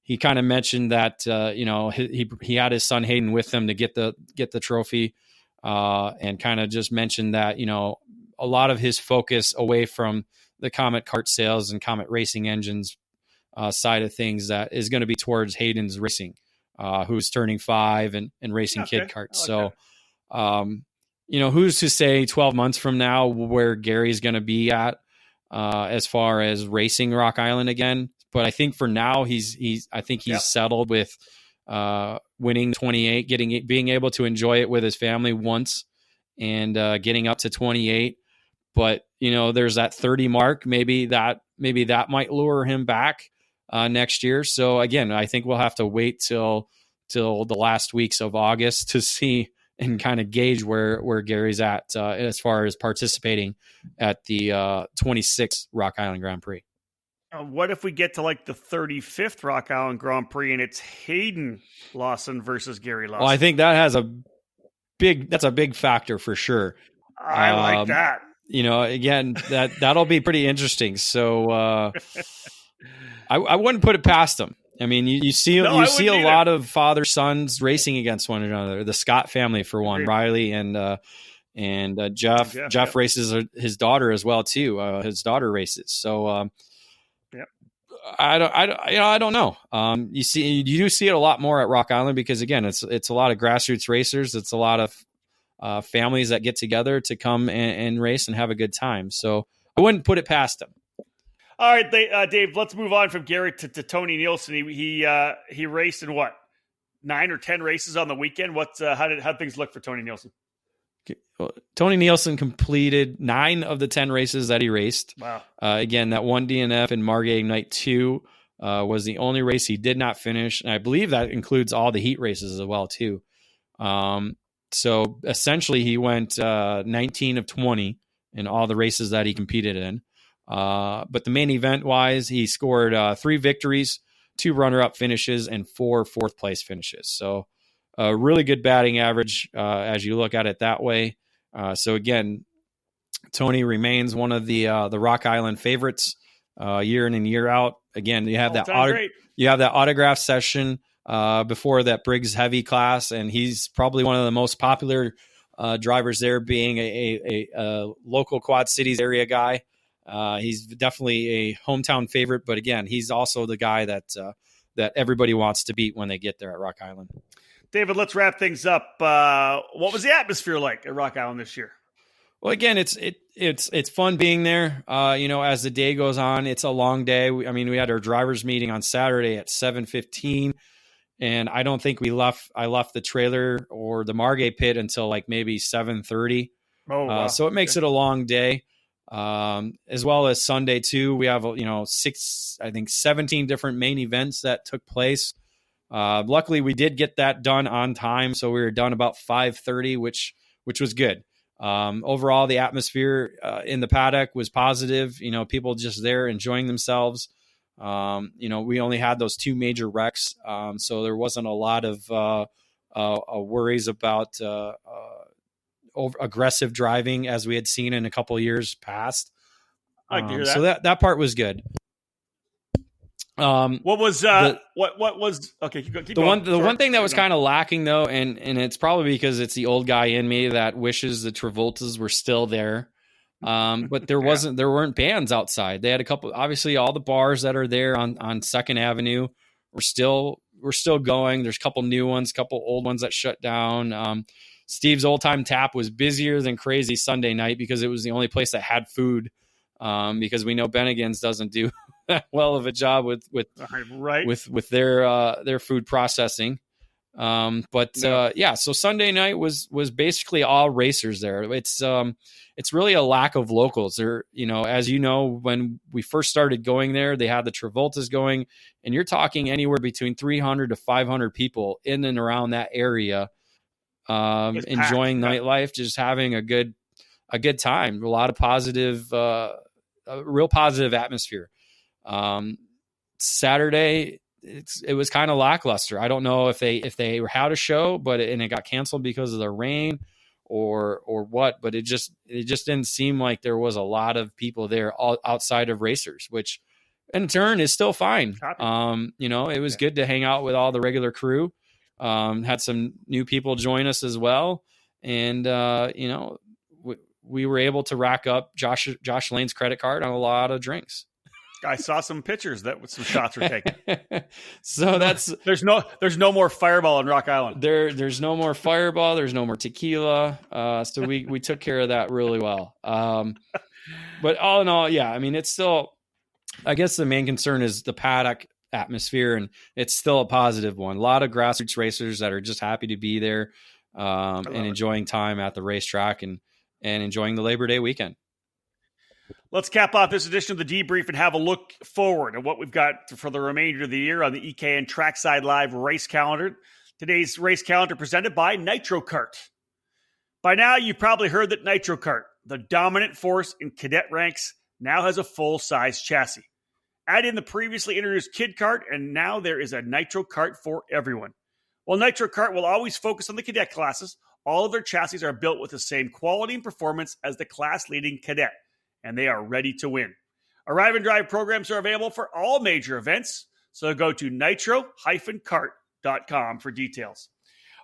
he kind of mentioned that he had his son Hayden with him to get the trophy, and kind of just mentioned that a lot of his focus away from the Comet kart sales and Comet Racing Engines side of things that is going to be towards Hayden's racing, who's turning 5 and racing kid karts. Like so, who's to say 12 months from now where Gary's going to be at as far as racing Rock Island again. But I think for now he's settled with winning 28, being able to enjoy it with his family once, and getting up to 28. But there's that 30 mark. Maybe that might lure him back next year. So again, I think we'll have to wait till the last weeks of August to see and kind of gauge where Gary's at as far as participating at the 26th Rock Island Grand Prix. What if we get to like the 35th Rock Island Grand Prix and it's Hayden Lawson versus Gary Lawson? Well, I think that's a big factor for sure. I like that. Again, that'll be pretty interesting. So I wouldn't put it past them. I mean, you see a lot of father sons racing against one another. The Scott family, for one, Riley and Jeff. Jeff races his daughter as well too. His daughter races. So I don't know. You do see it a lot more at Rock Island because again, it's a lot of grassroots racers. It's a lot of families that get together to come and race and have a good time. So I wouldn't put it past them. All right, Dave, let's move on from Gary to Tony Nielsen. He raced in what, 9 or 10 races on the weekend? How did things look for Tony Nielsen? Tony Nielsen completed 9 of the 10 races that he raced. Wow. Again, that one DNF in Margay Night 2 was the only race he did not finish. And I believe that includes all the heat races as well too. So essentially he went 19 of 20 in all the races that he competed in. But the main event wise, he scored 3 victories, 2 runner-up finishes, and 4 fourth-place finishes. So a really good batting average as you look at it that way. So again, Tony remains one of the Rock Island favorites year in and year out. Again, you have that autograph session before that Briggs Heavy class, and he's probably one of the most popular drivers there, being a local Quad Cities area guy. He's definitely a hometown favorite, but again, he's also the guy that everybody wants to beat when they get there at Rock Island. David, let's wrap things up. What was the atmosphere like at Rock Island this year? Well, again, it's fun being there. As the day goes on, it's a long day. We had our drivers meeting on Saturday at 7:15, and I don't think I left the trailer or the Margay pit until like maybe 7:30. Oh, wow. So it makes it a long day. As well as Sunday too. We have 17 different main events that took place. Luckily we did get that done on time, so we were done about 5:30, which was good. Overall, the atmosphere in the paddock was positive. People just there enjoying themselves. We only had those 2 major wrecks, so there wasn't a lot of worries about aggressive driving as we had seen in a couple of years past. I like to hear that. So that part was good. What was okay? Keep going. The one thing that was kind of lacking though, and it's probably because it's the old guy in me that wishes the Travoltas were still there. But there weren't bands outside. They had a couple, obviously all the bars that are there on Second Avenue were still going. There's a couple new ones, couple old ones that shut down. Steve's Old Time Tap was busier than crazy Sunday night because it was the only place that had food. Because we know Bennigan's doesn't do that well of a job with their food processing. So Sunday night was basically all racers there. It's really a lack of locals there. As you know, when we first started going there, they had the Travoltas going, and you're talking anywhere between 300 to 500 people in and around that area, enjoying nightlife, just having a good time. A lot of positive, a real positive atmosphere. Saturday, it was kind of lackluster. I don't know if they had a show, but it got canceled because of the rain or what. But it just didn't seem like there was a lot of people there outside of racers, which in turn is still fine. It was good to hang out with all the regular crew. Had some new people join us as well, and we were able to rack up Josh Lane's credit card on a lot of drinks. I saw some pictures that some shots were taken. So there's no more Fireball on Rock Island. There's no more Fireball. There's no more tequila. So we took care of that really well. But all in all, yeah, I mean, it's still, I guess the main concern is the paddock atmosphere, and it's still a positive one. A lot of grassroots racers that are just happy to be there and enjoying time at the racetrack and enjoying the Labor Day weekend. Let's cap off this edition of the Debrief and have a look forward at what we've got for the remainder of the year on the EKN Trackside Live race calendar. Today's race calendar presented by Nitro Kart. By now, you've probably heard that Nitro Kart, the dominant force in cadet ranks, now has a full-size chassis. Add in the previously introduced Kid Kart, and now there is a Nitro Kart for everyone. While Nitro Kart will always focus on the cadet classes, all of their chassis are built with the same quality and performance as the class-leading cadet, and they are ready to win. Arrive and drive programs are available for all major events, so go to nitro-kart.com for details.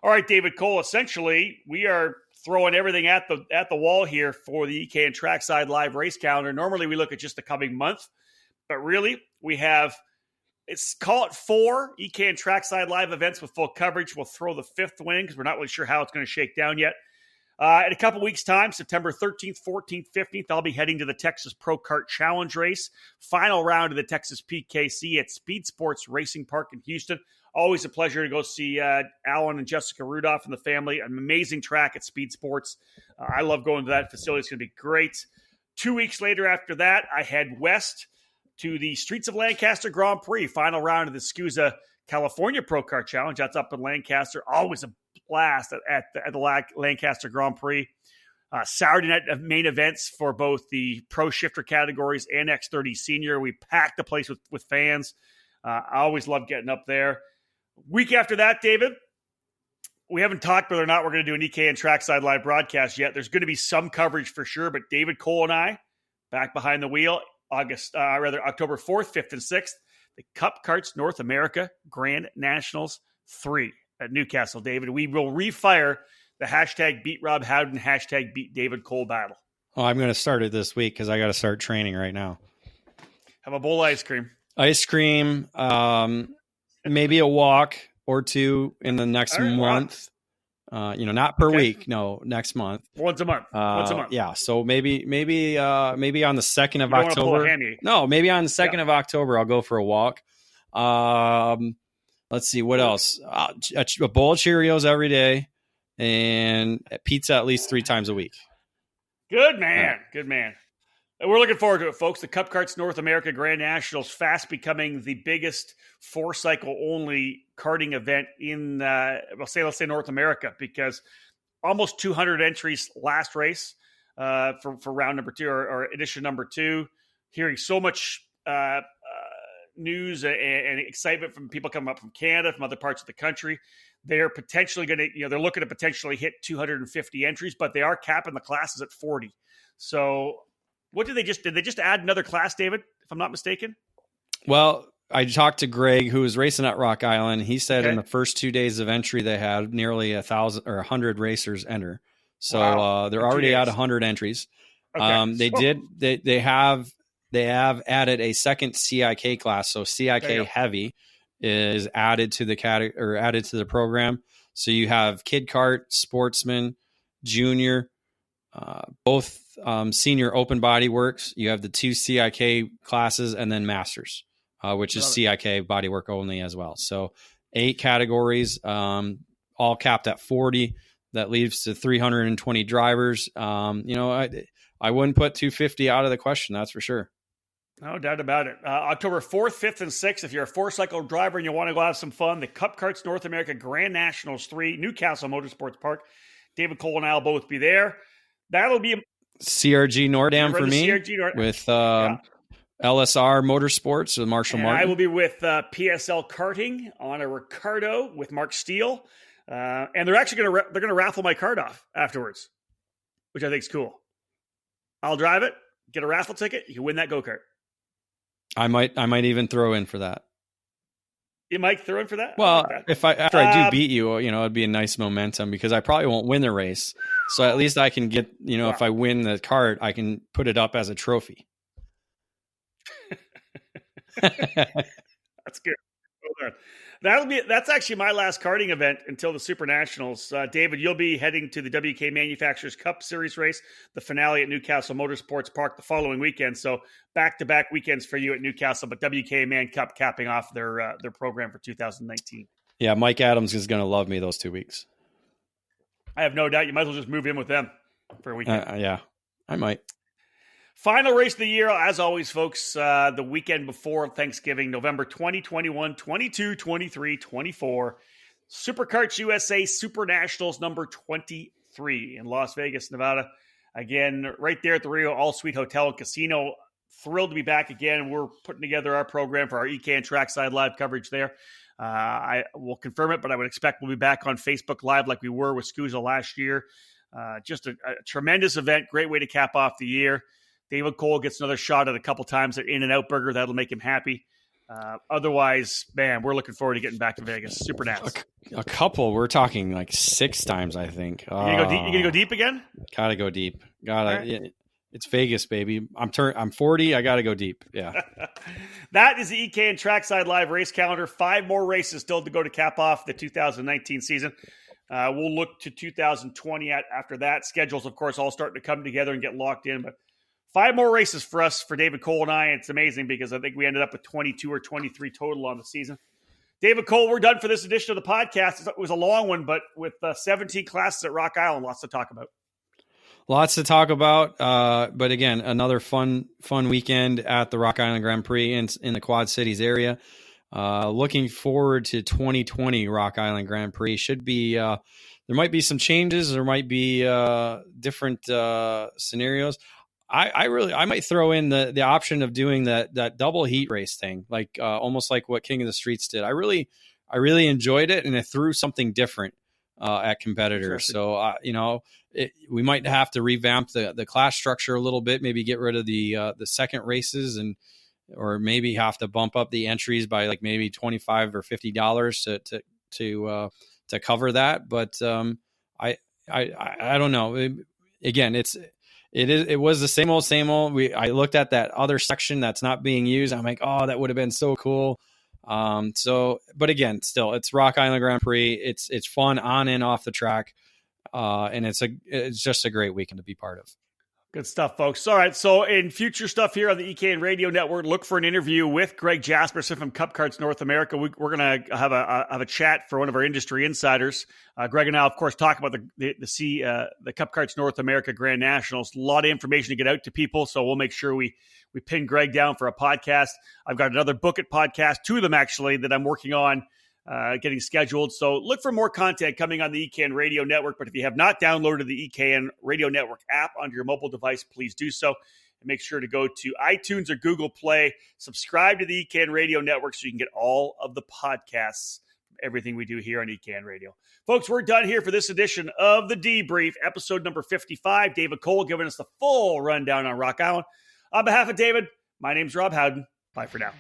All right, David Cole, essentially, we are throwing everything at the wall here for the EKN Trackside Live race calendar. Normally, we look at just the coming month, but really, we have, call it 4 EKN Trackside Live events with full coverage. We'll throw the 5th one in because we're not really sure how it's going to shake down yet. In a couple weeks' time, September 13th, 14th, 15th, I'll be heading to the Texas Pro Kart Challenge race. Final round of the Texas PKC at Speed Sports Racing Park in Houston. Always a pleasure to go see Alan and Jessica Rudolph and the family. An amazing track at Speed Sports. I love going to that facility. It's going to be great. 2 weeks later after that, I head west to the Streets of Lancaster Grand Prix. Final round of the SCUSA California Pro Kart Challenge. That's up in Lancaster. Always a blast at the Lancaster Grand Prix. Saturday night main events for both the Pro Shifter categories and X30 Senior. We packed the place with fans. I always love getting up there. Week after that, David, we haven't talked whether or not we're going to do an EKN Trackside Live broadcast yet. There's going to be some coverage for sure, but David Cole and I, back behind the wheel, October 4th, 5th, and 6th, the Cup Karts North America Grand Nationals 3 at Newcastle, David. We will refire the hashtag Beat Rob Howden, hashtag Beat David Cole battle. Oh, I'm going to start it this week because I got to start training right now. Have a bowl of ice cream. Ice cream, maybe a walk or two in the next month. Not per week. No, next month. Once a month. Yeah. So maybe on the 2nd of October. No, maybe on the 2nd of October, I'll go for a walk. Let's see what else. A bowl of Cheerios every day and pizza at least 3 times a week. Good man. Good man. We're looking forward to it, folks. The Cup Karts North America Grand Nationals fast becoming the biggest 4-cycle only karting event in, let's say North America, because almost 200 entries last race for round number 2 or edition number 2. Hearing so much news and excitement from people coming up from Canada, from other parts of the country. They're potentially going to, they're looking to potentially hit 250 entries, but they are capping the classes at 40. So what did they just add another class, David, if I'm not mistaken? Well, I talked to Greg, who was racing at Rock Island. He said in the first 2 days of entry, they had nearly 1,000 or 100 racers enter. So they're already at 100 entries. Okay. They have added a second CIK class. So CIK heavy is added to the program. So you have kid kart, sportsman, junior, both senior open body works. You have the 2 CIK classes and then masters, which is CIK body work only as well. So 8 categories, all capped at 40. That leaves to 320 drivers. I wouldn't put 250 out of the question. That's for sure. No doubt about it. October 4th, 5th, and 6th, if you're a four-cycle driver and you want to go have some fun, the Cup Karts North America Grand Nationals 3, Newcastle Motorsports Park. David Cole and I will both be there. That'll be CRG Nordam for me with LSR Motorsports with Marshall Martin. I will be with PSL Karting on a Ricardo with Mark Steele. And they're actually going to raffle my card off afterwards, which I think is cool. I'll drive it, get a raffle ticket. You can win that go-kart. I might even throw in for that. You might throw in for that? Well, after I do beat you, it'd be a nice momentum because I probably won't win the race. So at least I can get, if I win the kart, I can put it up as a trophy. That's good. Well done. That's actually my last karting event until the Super Nationals. David, you'll be heading to the WK Manufacturers Cup Series race, the finale at Newcastle Motorsports Park the following weekend. So back-to-back weekends for you at Newcastle, but WK Man Cup capping off their program for 2019. Yeah, Mike Adams is going to love me those 2 weeks. I have no doubt. You might as well just move in with them for a weekend. Yeah, I might. Final race of the year, as always, folks, the weekend before Thanksgiving, November 20, 21, 22, 23, 24. Superkarts USA Super Nationals number 23 in Las Vegas, Nevada. Again, right there at the Rio All-Suite Hotel and Casino. Thrilled to be back again. We're putting together our program for our EKN Trackside Live coverage there. I will confirm it, but I would expect we'll be back on Facebook Live like we were with SCUSA last year. Just a tremendous event. Great way to cap off the year. David Cole gets another shot at a couple times at In-N-Out Burger. That'll make him happy. Otherwise, man, we're looking forward to getting back to Vegas. Super Nats. A couple. We're talking like 6 times, I think. You gonna go deep again? Gotta go deep. Right. It's Vegas, baby. I'm 40. I gotta go deep. Yeah. That is the EKN Trackside Live race calendar. 5 more races still to go to cap off the 2019 season. We'll look to 2020 after that. Schedules, of course, all starting to come together and get locked in, but 5 more races for us, for David Cole and I. It's amazing because I think we ended up with 22 or 23 total on the season. David Cole, we're done for this edition of the podcast. It was a long one, but with 17 classes at Rock Island, lots to talk about. Lots to talk about. But again, another fun weekend at the Rock Island Grand Prix in the Quad Cities area. Looking forward to 2020 Rock Island Grand Prix. Should be, there might be some changes. There might be different scenarios. I might throw in the option of doing that double heat race thing, like almost like what King of the Streets did. I really enjoyed it, and it threw something different at competitors. So we might have to revamp the class structure a little bit, maybe get rid of the second races, or maybe have to bump up the entries by like maybe $25 or $50 to cover that. But I don't know. Again, it was the same old. I looked at that other section that's not being used. I'm like, oh, that would have been so cool. But again, still, it's Rock Island Grand Prix. It's fun on and off the track. And it's just a great weekend to be part of. Good stuff, folks. All right. So in future stuff here on the EKN Radio Network, look for an interview with Greg Jasperson from Cup Karts North America. We're going to have a chat for one of our industry insiders. Greg and I, of course, talk about the Cup Karts North America Grand Nationals. A lot of information to get out to people, so we'll make sure we pin Greg down for a podcast. I've got another Book It podcast, 2 of them actually, that I'm working on getting scheduled. So look for more content coming on the EKN Radio Network. But if you have not downloaded the EKN Radio Network app onto your mobile device, please do so. And make sure to go to iTunes or Google Play, subscribe to the EKN Radio Network so you can get all of the podcasts, everything we do here on EKN Radio. Folks, we're done here for this edition of the Debrief, episode number 55. David Cole giving us the full rundown on Rock Island. On behalf of David, my name's Rob Howden. Bye for now.